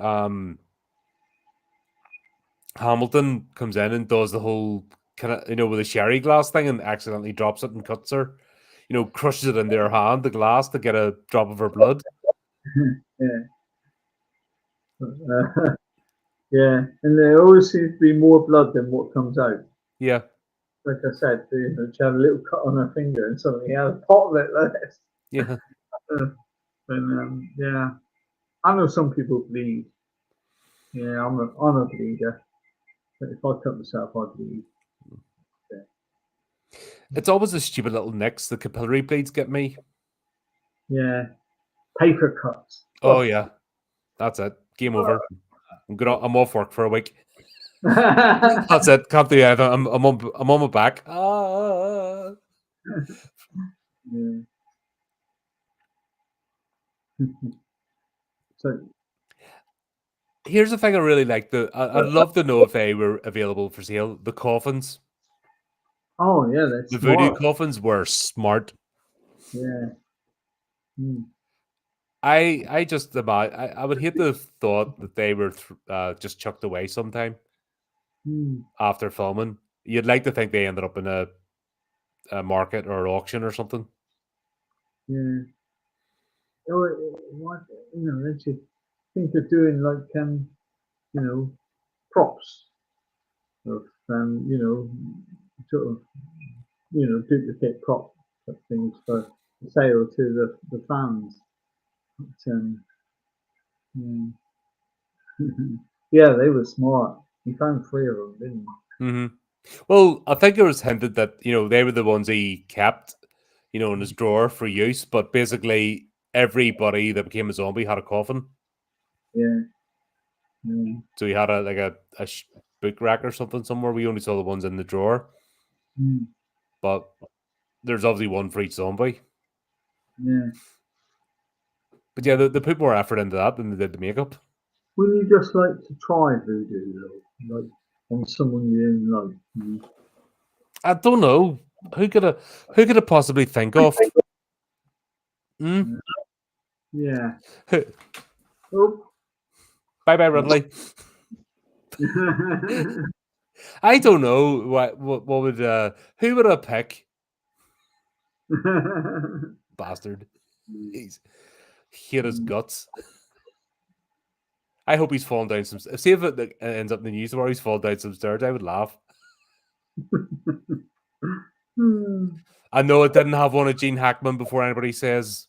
Hamilton comes in and does the whole kind of, with a sherry glass thing, and accidentally drops it and cuts her, crushes it into her hand, the glass, to get a drop of her blood. Yeah, and there always seems to be more blood than what comes out. Yeah. Like I said, she had a little cut on her finger and suddenly had a pot of it like this. Yeah. Yeah. I know some people bleed. Yeah, I'm a bleeder. But if I cut myself, I bleed. Yeah. It's always the stupid little nicks, the capillary bleeds get me. Yeah. Paper cuts. Oh yeah. That's it. Game over. I'm off work for a week. That's it. Can't do anything. I'm on my back. Yeah. So, Here's the thing I really like. I'd love to know if they were available for sale. The coffins, oh yeah, that's the voodoo smart. coffins were smart. Yeah. Mm. I just about I would hate the thought that they were just chucked away sometime Mm. after filming. You'd like to think they ended up in a market or auction or something. Yeah. Oh, what they should think of doing like you know, props of sort of duplicate prop things for sale to the fans. But, yeah. Yeah, they were smart. He found three of them, didn't he? Hmm. Well, I think it was hinted that they were the ones he kept, in his drawer for use. But basically, everybody that became a zombie had a coffin. Yeah, yeah, So he had a book rack or something somewhere. We only saw the ones in the drawer, mm, but there's obviously one for each zombie. yeah. But yeah, they put more effort into that than they did the makeup. Wouldn't you just like to try voodoo though, like on someone you didn't like? I don't know who could have possibly think of. Hmm? Yeah. Oh. Bye bye, Ridley. I don't know what would who would I pick? Bastard. He's hit his guts. I hope he's fallen down some. See if it ends up in the news where he's fallen down some stairs. I would laugh. Hmm. I know it didn't have one of Gene Hackman before anybody says.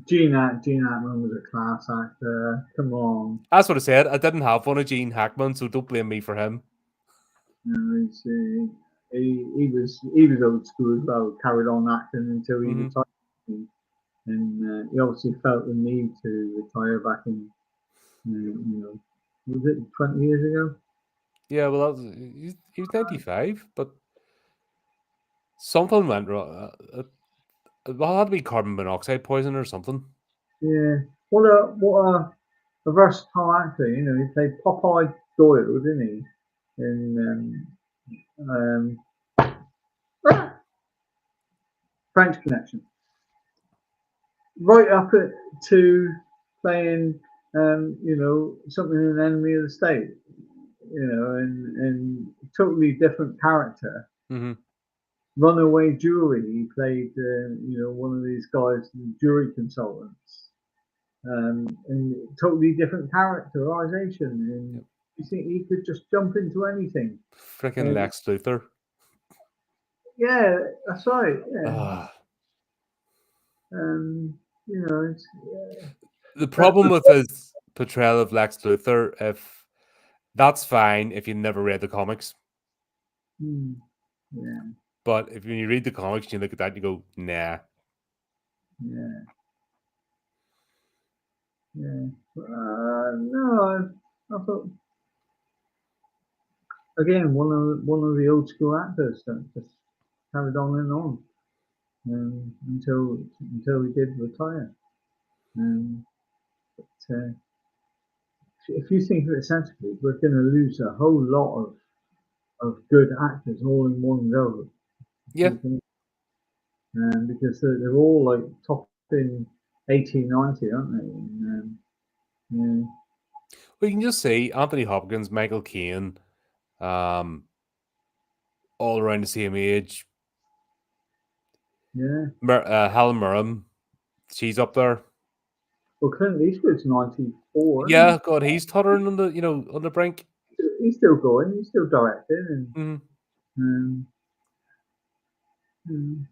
Gene Hackman was a class actor. Come on. That's what I said. I didn't have one of Gene Hackman, so don't blame me for him. He was old school as well. Carried on acting until he Hmm. retired, and he obviously felt the need to retire back in, was it 20 years ago? Yeah, well, he was 95, but something went wrong. It had to be carbon monoxide poison or something. Yeah. What a versatile actor. He played Popeye Doyle, didn't he? In French Connection. Right up to playing, something in an Enemy of the State, and totally different character. Hmm. Runaway Jury, he played, one of these guys, jury consultants, and totally different characterization. And Yep. you think he could just jump into anything. Freaking And Lex Luthor. yeah, that's right. Yeah. Ah. It's The problem with his portrayal of Lex Luthor, if that's fine if you never read the comics, yeah, but if when you read the comics, you look at that, you go, nah. yeah, yeah. No, I thought again one of the old school actors that just carried on and on until he did retire. But if you think of it sensibly, we're going to lose a whole lot of good actors all in one go. Yeah. Because they're all like top in 18, 90, aren't they? Yeah, Well, you can just see Anthony Hopkins, Michael Caine, um, all around the same age. yeah. Helen Mirren, she's up there. Well, Clint Eastwood's 94, isn't Yeah, God, he's tottering on the brink. he? He's still going. He's still directing, Mhm. and um,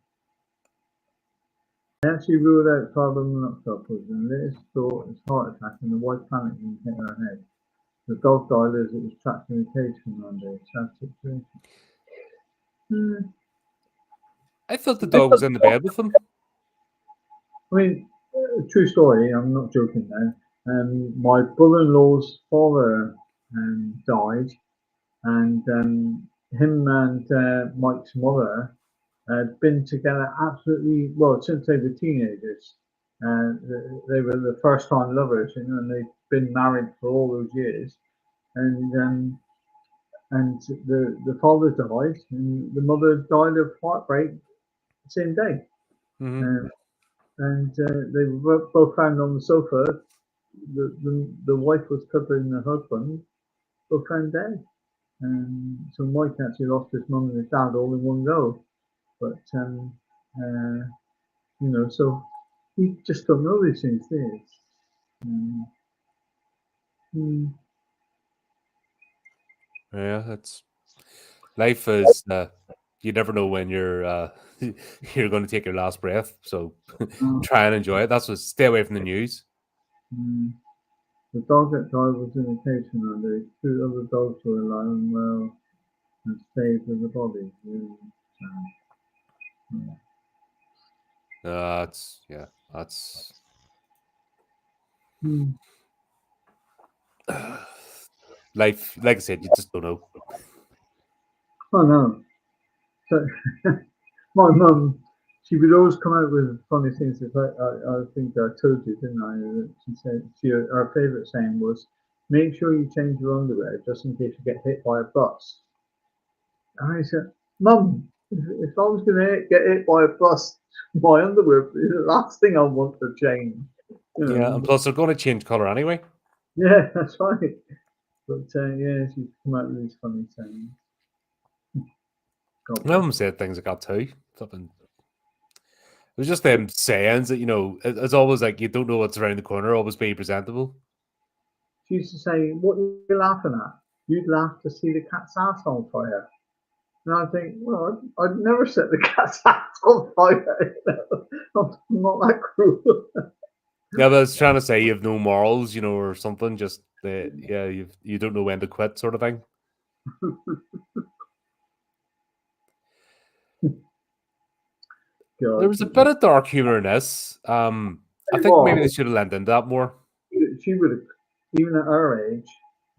they actually ruled out carbon monoxide poisoning. Latest thought is heart attack and the white panic in her head. The dog died as it was trapped in a cage for Monday. Sad situation. Hmm. I thought the dog was in the bed with him. I mean, true story. I'm not joking now. My brother-in-law's father died, and him and Mike's mother had been together absolutely well since they were teenagers. They were the first time lovers, and they'd been married for all those years. And the father died, and the mother died of heartbreak the same day. Hmm. Um, and they were both found on the sofa. The wife was covering the husband, both found dead. So Mike actually lost his mum and his dad all in one go. But uh, so you just don't know these things, do you? Um, mm, Yeah, that's life is. You never know when you're going to take your last breath. So uh, try and enjoy it. That's what. Stay away from the news. mm. The dog that died was in a cage one day. Two other dogs were alive and well and stayed with the body. Really sad. That's yeah. That's Mm. life. Like I said, you just don't know. Oh no. So my mum, she would always come out with funny things. I think I told you, didn't I? She said her favourite saying was, "Make sure you change your underwear just in case you get hit by a bus." And I said, "Mum, if I was going to get hit by a bus, my underwear would be the last thing I want to change." You Yeah, and know, plus they're going to change color anyway. yeah, that's right. But yeah, she'd come out with these funny sayings. God My bless mum her. said things like that too. Something. It was just them sayings that it's always like you don't know what's around the corner. Always be presentable. She used to say, "What are you laughing at? You'd laugh to see the cat's ass on fire." And I think, well, I'd never set the cat's ass on fire. I'm not that cruel. Yeah, but I was trying to say you have no morals, or something. Just that, yeah, you don't know when to quit, sort of thing. There God, was a bit of dark humor in this. I think maybe they well, should have lent into that more. she would have, even at her age,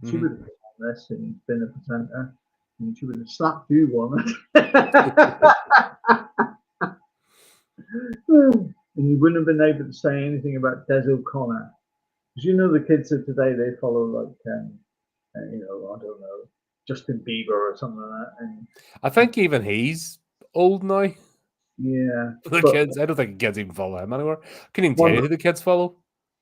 she Hmm. would have been on this and been a presenter, and she would have slapped you one. And you wouldn't have been able to say anything about Des O'Connor. Because the kids of today, they follow like, I don't know, Justin Bieber or something like that. And I think even he's old now. yeah, The but kids, I don't think the kids even follow him anymore. I couldn't even tell my, you who the kids follow.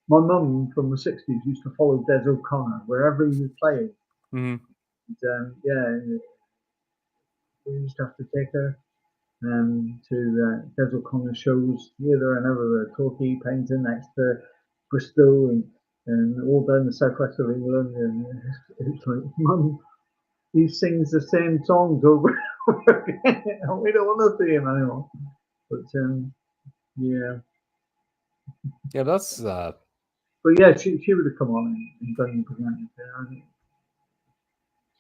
my mum from the 60s used to follow Des O'Connor wherever he was playing. Hmm. And yeah, we used to have to take her to Des O'Connor shows here, there, and everywhere. Torquay, Paynton, Exeter, Bristol, and all down the southwest of England. And it's like, Mum, he sings the same songs over and over again. We don't want to see him anymore. But yeah, Yeah, that's but yeah, she would have come on and done the presenting.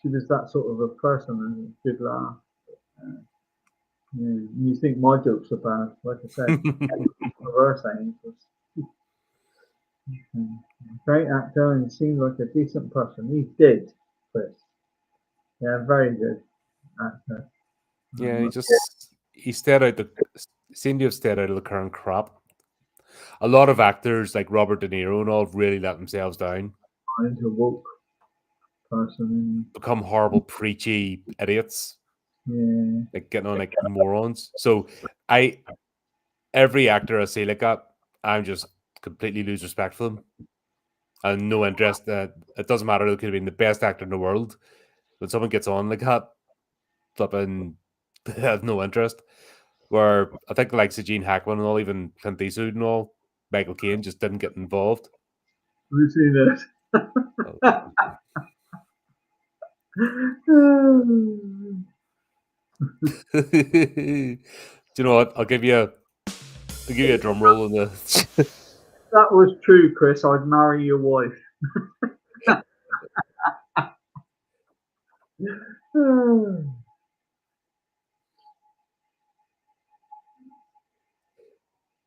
She was that sort of a person and a good laugh. Uh, yeah, and you think my jokes are bad? Like I said, reverse saying was great actor and seemed like a decent person. He did, Chris. Yeah, very good actor. yeah. He stayed out the seemed to have stayed out of the current crop. A lot of actors like Robert De Niro and all really let themselves down, He's a woke person. become horrible preachy idiots, And like getting on like morons. So I every actor I see like that, I'm just completely lose respect for them and no interest. It doesn't matter. They could have been the best actor in the world. When someone gets on like that, flipping, they have no interest. Where I think the likes of Gene Hackman and all, even Clint Eastwood and all, Michael Caine just didn't get involved. we've seen this. So, do you know what? I'll give you a drum roll on the. That was true, Chris. I'd marry your wife.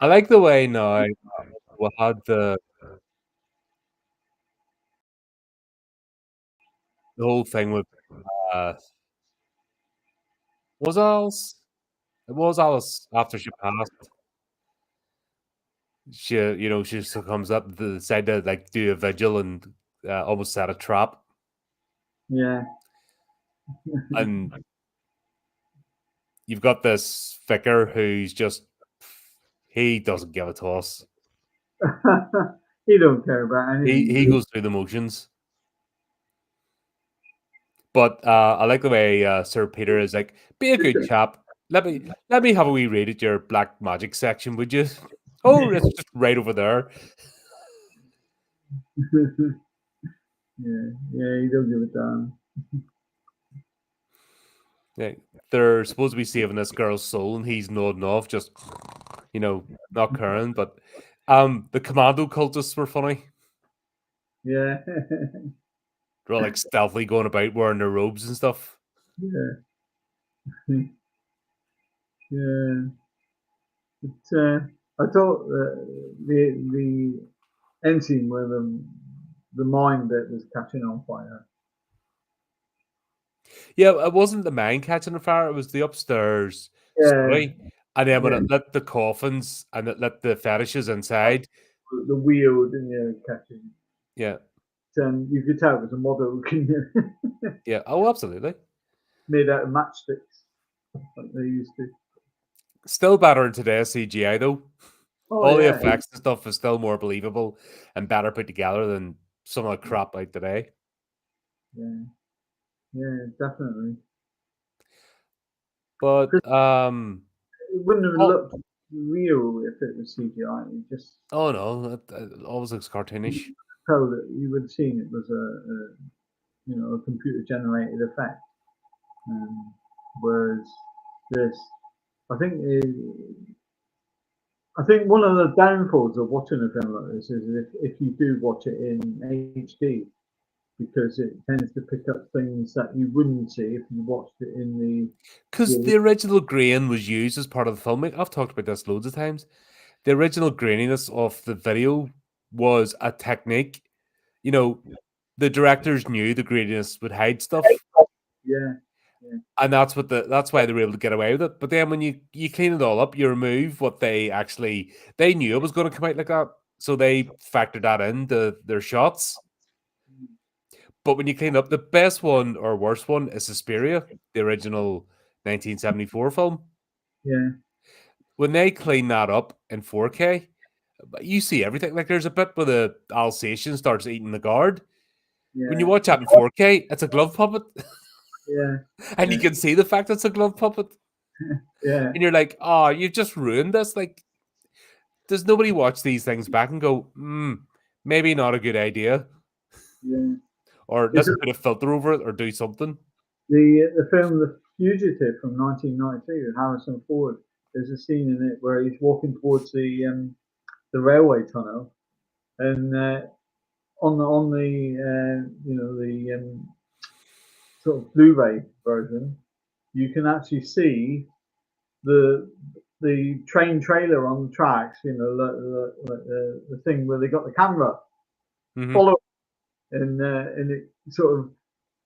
I like the way now we had the whole thing with uh, Was Alice? It was Alice after she passed. She still comes up to decide to like do a vigil and almost set a trap, Yeah. and you've got this vicar who's just he doesn't give a toss. He don't care about anything. He goes through the motions. But I like the way Sir Peter is like, be a good chap. Let me have a wee read at your black magic section, would you? Oh, it's just right over there. Yeah, he don't give a damn. Yeah, they're supposed to be saving this girl's soul, and he's nodding off, just not caring. But the commando cultists were funny. Yeah. They're all like stealthily going about wearing their robes and stuff. Yeah. Yeah. But, I thought the end scene where the mine bit was catching on fire. Yeah, it wasn't the mine catching the fire; it was the upstairs Yeah. study. And then when Yeah. it lit the coffins and it lit the fetishes inside, The wheel didn't catching. yeah, You could tell it was a model yeah, oh, absolutely. made out of matchsticks, like they used to. Still better in today's CGI though. Oh All the yeah, effects and stuff is still more believable and better put together than some of the crap out today. yeah, yeah, definitely. But Because it wouldn't have oh, looked real if it was CGI. You just oh no, it always looks cartoonish. tell that you would have seen it was a computer generated effect. Whereas this, I think, I think one of the downfalls of watching a film like this is if you do watch it in HD, because it tends to pick up things that you wouldn't see if you watched it in Because the the original grain was used as part of the filming. I've talked about this loads of times. The original graininess of the video was a technique. You know, the directors knew the graininess would hide stuff, yeah, yeah, and that's why they were able to get away with it. But then when you clean it all up, you remove what they knew it was going to come out like that, so they factored that into their shots. But when you clean up, the best one or worst one is Suspiria, the original 1974 film. yeah, When they clean that up in 4K, you see everything. Like there's a bit where the Alsatian starts eating the guard. When you yeah, watch that in 4K, it's a glove puppet. yeah, And you yeah, can see the fact it's a glove puppet. yeah, And you're like, oh, you've just ruined this. Like, does nobody watch these things back and go, maybe not a good idea? yeah. Or Is let's it put a filter over it or do something. the film The Fugitive from 1992 with Harrison Ford? There's a scene in it where he's walking towards the railway tunnel, and on the sort of Blu-ray version, you can actually see the the train trailer on the tracks. The thing where they got the camera Hmm. follow, and it sort of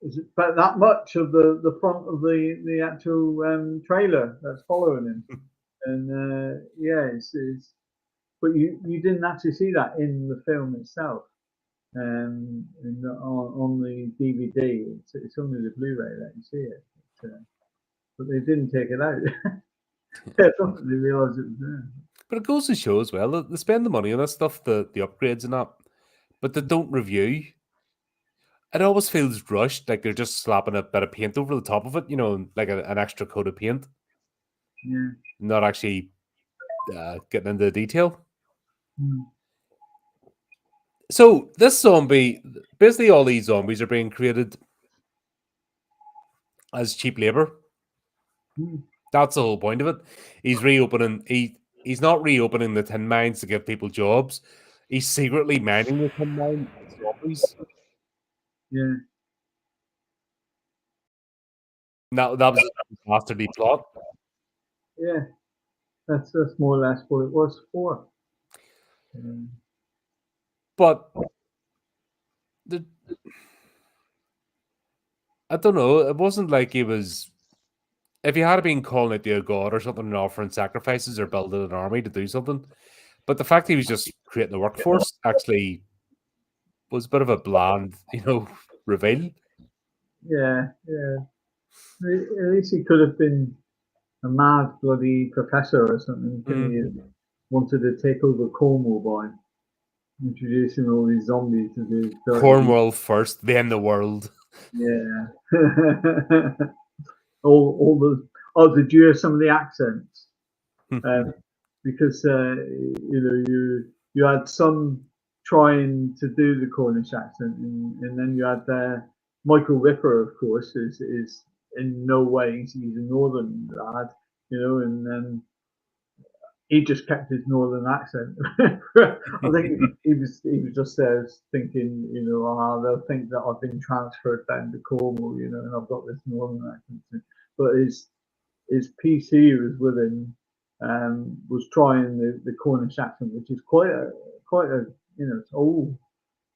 is about that much of the front of the actual trailer that's following him. And yeah, but you didn't actually see that in the film itself. On the DVD, it's only the Blu-ray that you see it. But they didn't take it out. I thought they realised it was there. But it goes to show as well that they spend the money on this stuff, the upgrades and that, but they don't review. It always feels rushed, like they're just slapping a bit of paint over the top of it, like an extra coat of paint, Yeah. not actually getting into the detail. Mm. So this zombie, basically, all these zombies are being created as cheap labor. Mm. That's the whole point of it. He's not reopening the tin mines to give people jobs. He's secretly mining the tin mine as zombies. Yeah. Now that was a dastardly plot. Yeah. That's more or less what it was for. Um, But the, I don't know. It wasn't like he was. if you had been calling it to a god or something and offering sacrifices or building an army to do something, but the fact he was just creating a workforce actually was a bit of a bland, reveal. Yeah, yeah. At least he could have been a mad bloody professor or something. Couldn't he? Wanted to take over Cornwall by introducing all these zombies to do his dirty. Cornwall first, then the world. Yeah. all the did you hear some of the accents? Because you had some trying to do the Cornish accent, and then you had Michael Ripper, of course, is in no way he's a northern lad, and then he just kept his northern accent. I think he was just there thinking, they'll think that I've been transferred down to Cornwall, and I've got this northern accent. But his PC who was with him was trying the Cornish accent, which is quite a oh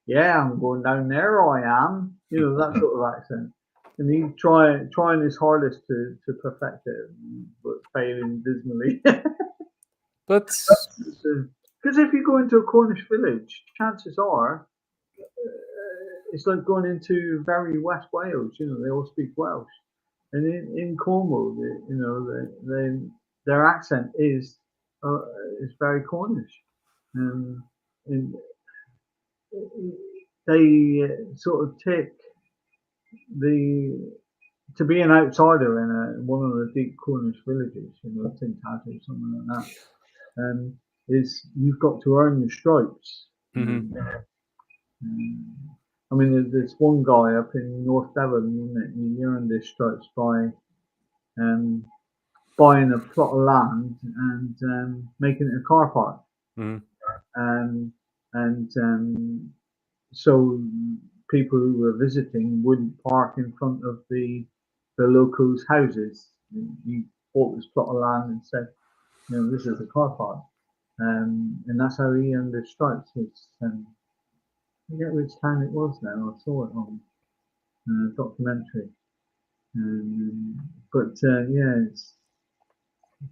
yeah, I'm going down there, I am, that sort of accent. And he's trying his hardest to perfect it, but failing dismally. But because if you go into a Cornish village, chances are it's like going into very West Wales. They all speak Welsh, and in Cornwall, their accent is very Cornish, and they sort of take to be an outsider in one of the deep Cornish villages, Tintagel or something like that. Is you've got to earn your stripes. I mean, there's one guy up in North Devon, he earned his stripes by buying a plot of land and making it a car park. So people who were visiting wouldn't park in front of the locals' houses. He bought this plot of land and said, this is a car park. And that's how he earned his stripes. I forget which town it was now. I saw it on a documentary. But it's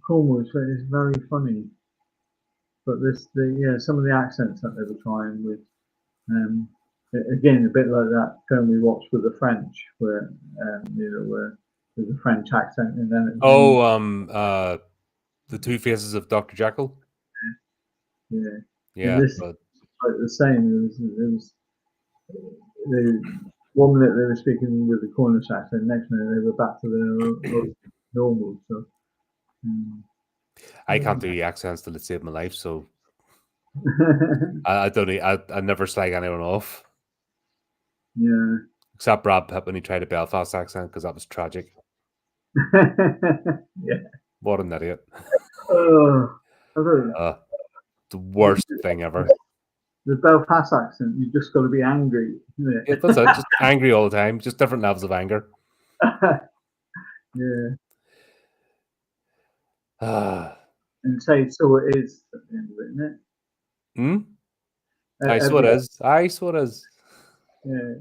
Cornwall is very funny. But some of the accents that they were trying with, again, a bit like that film we watched with the French, where where there's a French accent, and then the Two Faces of Dr. Jekyll. Yeah. Yeah, this like the same. It was the 1 minute they were speaking with the Cornish accent, next minute they were back to their normal. So I can't do the accents till it saved my life. So I don't. I never slag anyone off. Yeah. Except Brad Pitt when he tried a Belfast accent, because that was tragic. Yeah. What an idiot. The worst thing ever. The Belfast accent, you just got to be angry, isn't it? Yeah, that's it. Just angry all the time. Just different levels of anger. Yeah. And say, so it is at the end of it, isn't it? Aye, so it is. Aye, so it is. Yeah.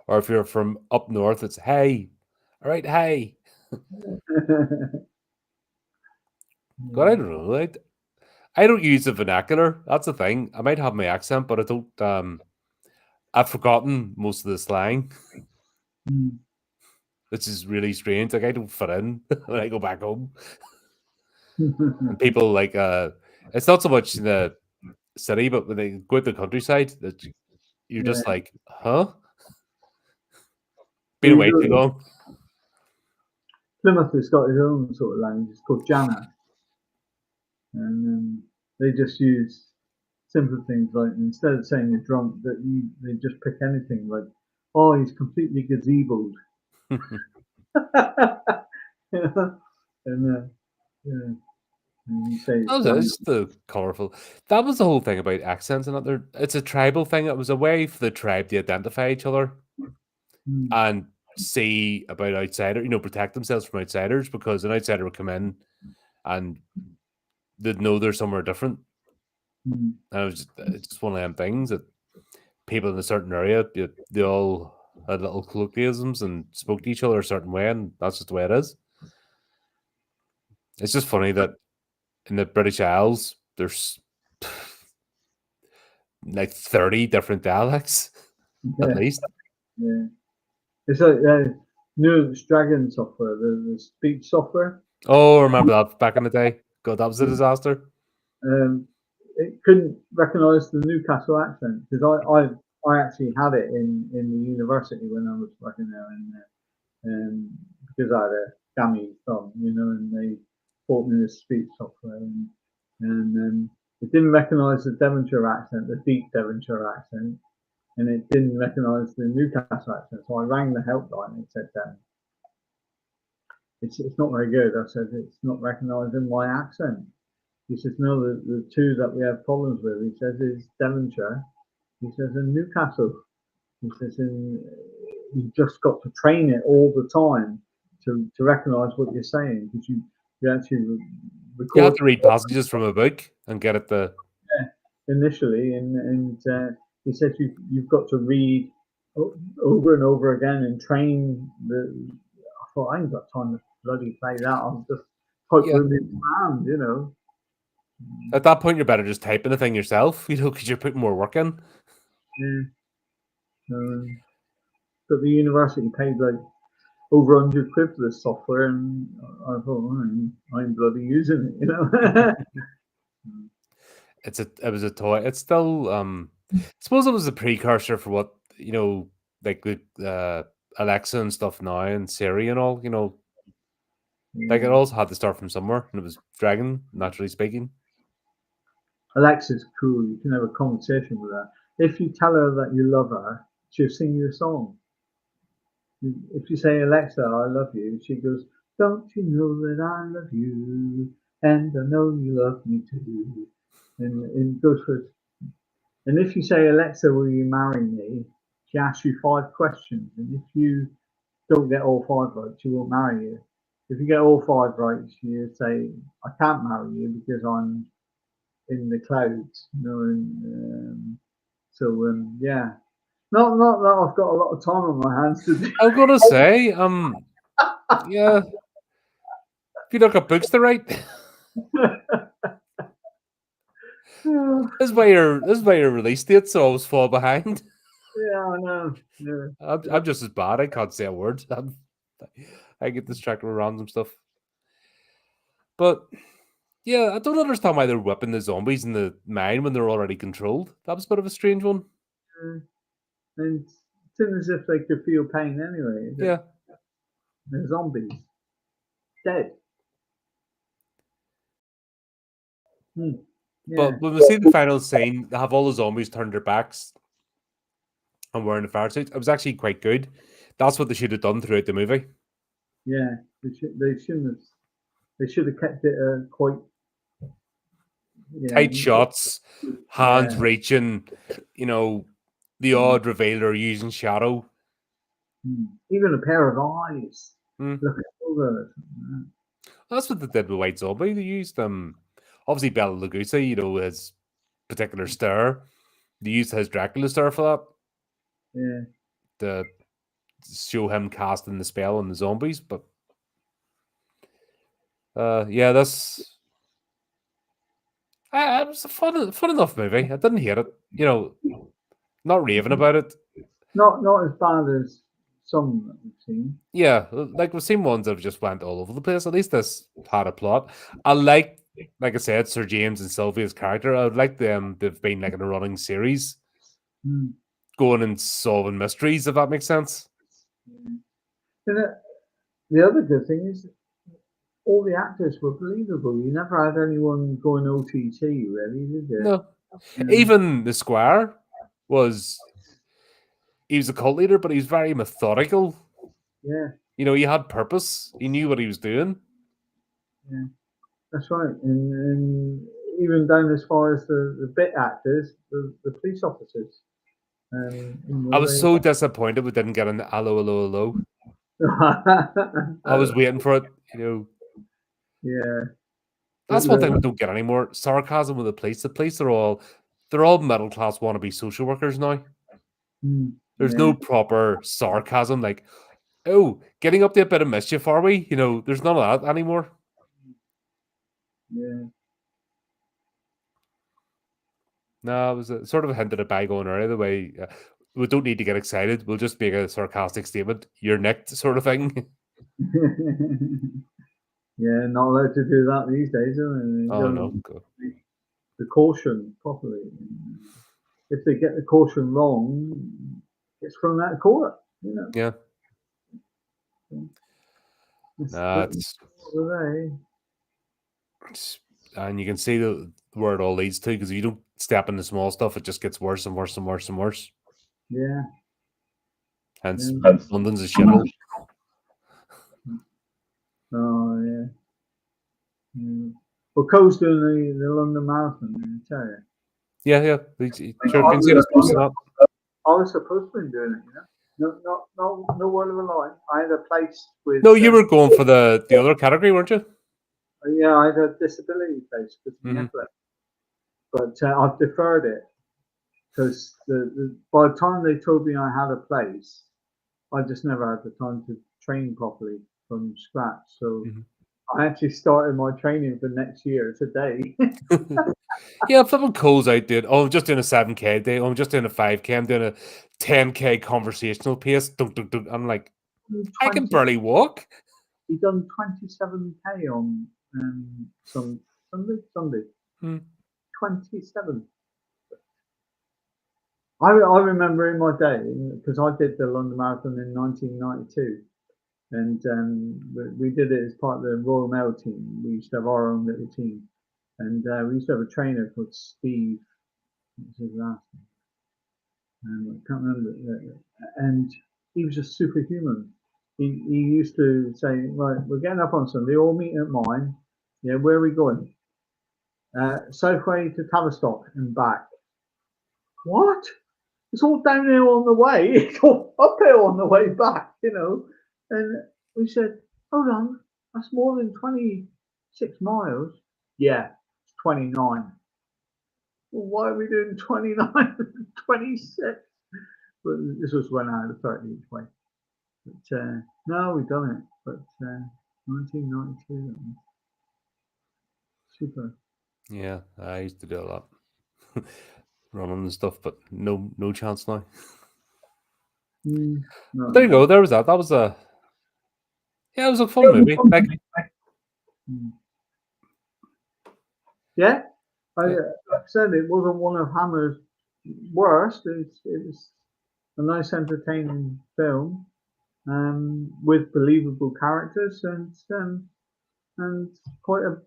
Or if you're from up north, it's hey. All right, hey. God, I don't know. I don't use the vernacular. That's the thing. I might have my accent, but I don't. I've forgotten most of the slang. Which is really strange. Like, I don't fit in when I go back home. And people like it's not so much in the city, but when they go to the countryside, that you're just like, huh? Been away too long. Plymouth has got its own sort of language. It's called Jana, and they just use simple things like, instead of saying you're drunk, they just pick anything like, oh, he's completely gazeboed. And say it's the colourful. That was the whole thing about accents, and it's a tribal thing. It was a way for the tribe to identify each other and see about outsiders, protect themselves from outsiders, because an outsider would come in and they'd know they're somewhere different. And it's just one of them things that people in a certain area, they all had little colloquialisms and spoke to each other a certain way, and that's just the way it is. It's just funny that in the British Isles, there's like 30 different dialects at Yeah, least. yeah. It's like new Dragon software, the speech software. Oh, I remember that back in the day. God, that was a disaster. It couldn't recognise the Newcastle accent because I actually had it in the university when I was working there, because I had a gammy thumb, and they taught me this speech software, and it didn't recognise the Devonshire accent, the deep Devonshire accent, and it didn't recognise the Newcastle accent. So I rang the helpline and said, it's not very good. I said, it's not recognising my accent. He says, no, the two that we have problems with, he says, is Devonshire. He says, and Newcastle. He says, and you've just got to train it all the time to recognise what you're saying, because you actually You have record to read passages from a book and get it to. initially, and he said you've got to read over and over again and train the. I thought I ain't got time to bloody play that. I'll just type Yeah. them in command. At that point, you're better just typing the thing yourself, because you're putting more work in. Yeah. But the university paid like over 100 quid for this software, and I thought, I'm bloody using it. It was a toy. It's still I suppose it was a precursor for what, like the Alexa and stuff now and Siri and all, like it Yeah. also had to start from somewhere, and it was Dragon, naturally speaking. Alexa's cool. You can have a conversation with her. If you tell her that you love her, she'll sing you a song. If you say, Alexa, I love you, she goes, don't you know that I love you? And I know you love me too. And it goes for. And if you say, Alexa, will you marry me? She asks you 5 questions. And if you don't get all 5 right, she won't marry you. If you get all 5 right, she'll say, I can't marry you because I'm in the clouds. Yeah. Not that I've got a lot of time on my hands to do. I'm gonna say, yeah, if you look at books to write, Yeah, this is why your release dates always fall behind. I know. Yeah. I'm just as bad. I can't say a word. I get distracted with random stuff. But yeah, I don't understand why they're whipping the zombies in the mine when they're already controlled. That was a bit of a strange one. And it seems as if they could feel pain anyway. Yeah. They're zombies. Dead. Yeah. But when we see the final scene, they have all the zombies turned their backs and wearing the fire suits. It was actually quite good. That's what they should have done throughout the movie. Yeah. They shouldn't have. They should have kept it quite. Tight shots, hands Yeah. reaching, the odd reveal or using shadow. Even a pair of eyes. Mm. Looking over. That's what they did with White Zombie. They used obviously Bela Lugosi, his particular stare. They used his Dracula stare for that. Yeah. To show him casting the spell on the zombies. But yeah, that's it was a fun enough movie. I didn't hate it. Not raving about it. Not as bad as some that we've seen. Yeah, like we've seen ones that have just went all over the place. At least this had a plot. I like I said, Sir James and Sylvia's character. I would like them. They've been like in a running series, going and solving mysteries. If that makes sense. And the other good thing is all the actors were believable. You never had anyone going OTT, really, did you? No, even the Squire he was a cult leader, but he was very methodical. Yeah. He had purpose. He knew what he was doing. Yeah, that's right. And even down as far as the bit actors, the police officers. I was so disappointed we didn't get an hello, hello, hello. I was waiting for it, Yeah. That's one thing we don't get anymore. Sarcasm with the police. The police they're all middle class wannabe social workers now. There's no proper sarcasm like, oh, getting up to a bit of mischief, are we? There's none of that anymore. Yeah. No, it was a, sort of a hint at a bygone era. The way we don't need to get excited. We'll just make a sarcastic statement. You're nicked, sort of thing. Yeah, not allowed to do that these days, are they? You Oh no. don't the caution properly. If they get the caution wrong, it's thrown out of court. You know. Yeah. It's, Nah, it's they? and you can see where it all leads to, because if you don't step in the small stuff, it just gets worse and worse and worse and worse. Yeah. Hence, Yeah. London's a shithole. Oh yeah. Well, Cole's doing the London Marathon, I tell you. Yeah. Sure, been seeing us posting up. I was supposed to be doing it, you know. No word of a lie. I had a place with. No, you were going for the other category, weren't you? Yeah, I had a disability place with Mm-hmm. but I've deferred it because by the time they told me I had a place, I just never had the time to train properly from scratch. So I actually started my training for next year today. Yeah, if someone calls out, dude, oh, I'm just doing a 7K day, oh, I'm just doing a 5K, I'm doing a 10K conversational pace. I'm like, I can barely walk. He done 27K on Sunday. 27. I remember in my day, because I did the London Marathon in 1992, and we did it as part of the Royal Mail team. We used to have our own little team, and we used to have a trainer called Steve. What's his last name? I can't remember. And he was just superhuman. He used to say, right, we're getting up on Sunday, all meeting at mine. Yeah, where are we going? Southway to Tavistock and back. What? It's all downhill on the way. It's all uphill on the way back, you know. And we said, hold on, that's more than 26 miles. Yeah, it's 29. Well, why are we doing 29 and 26? But this was when I had a 30 each way. But no, we've done it. But 1992, super. Yeah, I used to do a lot. Running and stuff, but no chance now. No, But there you go, there was that. That was it was a fun movie. Like, yeah, like I said, it wasn't one of Hammer's worst. It was a nice, entertaining film with believable characters and quite an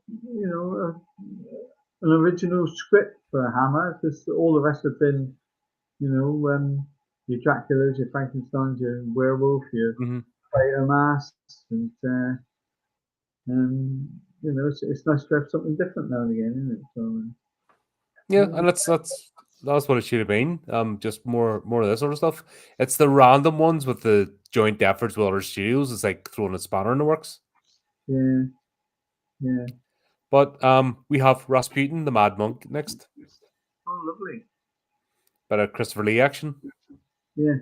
original script for Hammer, because all the rest have been, your Draculas, your Frankensteins, your werewolf, your Plato masks, and it's nice to have something different now and again, isn't it? So, yeah, and that's what it should have been. Just more of this sort of stuff. It's the random ones with the joint efforts with other studios. It's like throwing a spanner in the works. Yeah. But we have Rasputin, the Mad Monk, next. Oh, lovely. Bit of Christopher Lee action. Yeah.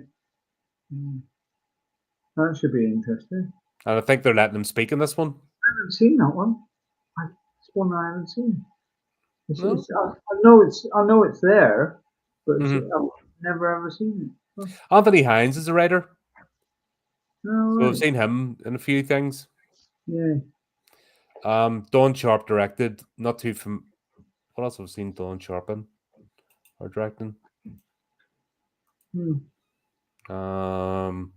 That should be interesting. And I think they're letting him speak in this one. I haven't seen that one. It's one I haven't seen. No? I know it's there, but I've never ever seen it. Anthony Hines is a writer. No, So I've seen him in a few things. Yeah. Don Sharp directed. Not too from. What else have I seen Don Sharp in or directing? Bear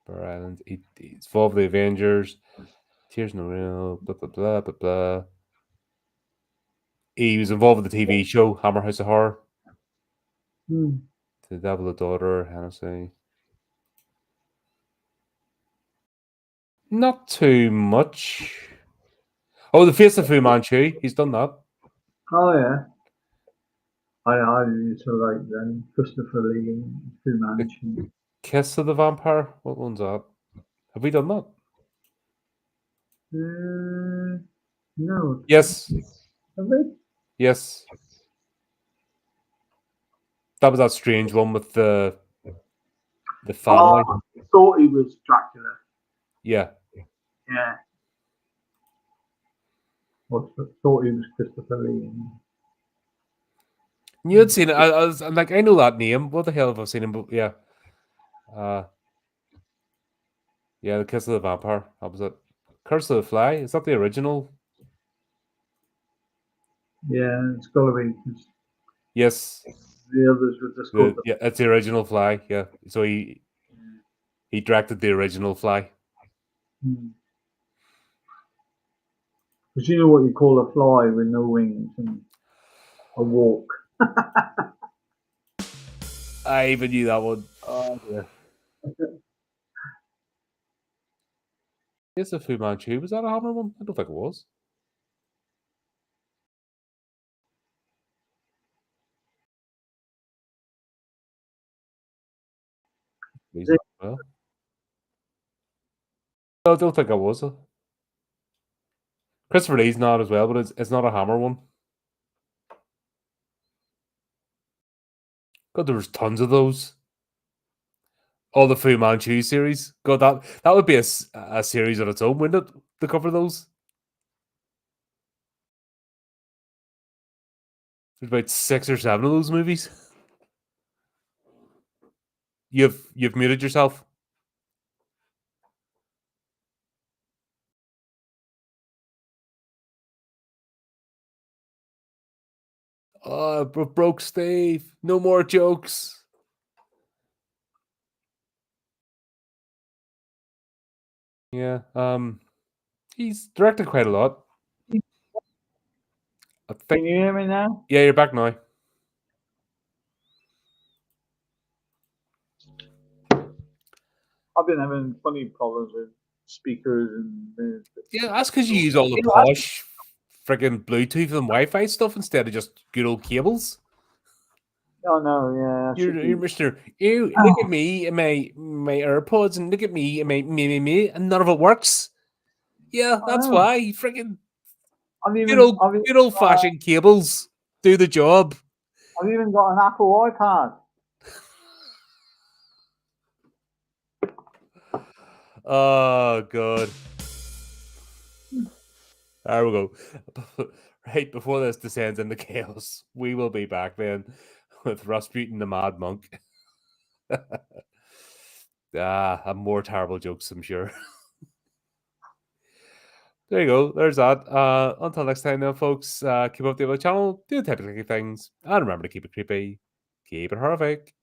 Island. He's involved with the Avengers. Tears in the Real. Blah blah blah blah blah. He was involved with the TV show Hammer House of Horror. The Devil, the Daughter, Hennessy. Not too much. Oh, The Face of Fu Manchu. He's done that. Oh yeah. I used to like them. Christopher Lee and Fu Manchu. Kiss of the Vampire. What one's that? Have we done that? No. Yes. Have we? Yes. That was that strange one with the family. Oh, I thought he was Dracula. Yeah. Yeah. thought he was Christopher Lee. You had seen it. I'm like, I know that name. What the hell have I seen him? Yeah. Yeah, The Kiss of the Vampire. That was it. Curse of the Fly. Is that the original? Yeah, it's got to be. Yes. The others were just called. Yeah, it's the original Fly. Yeah. So he directed the original Fly. Because you know what you call a fly with no wings and a walk. I even knew that one. Oh, yeah. It's a Fu Manchu. Was that a Hammer one? I don't think it was. Well, no, I don't think it was. Christopher Lee's not as well, but it's not a Hammer one. God, there was tons of those. All the Fu Manchu series. God, that would be a series on its own, wouldn't it? To cover those. There's about 6 or 7 of those movies. You've muted yourself. Oh, broke Steve. No more jokes. Yeah. He's directed quite a lot. I think. Can you hear me now? Yeah, you're back now. I've been having funny problems with speakers and. Yeah, that's because you use all the posh friggin' Bluetooth and Wi-Fi stuff instead of just good old cables. Oh no, yeah. You're Mr. Ew, look at me and my AirPods, and look at me and my me, and none of it works. Yeah, that's why. Friggin' good old fashioned cables do the job. I've even got an Apple iPad. Oh god. There we go. Right before this descends into chaos, we will be back then with Rasputin the Mad Monk. And more terrible jokes, I'm sure. There you go. There's that. Until next time, then, folks. Keep up the channel. Do the typical things, and remember to keep it creepy. Keep it horrific.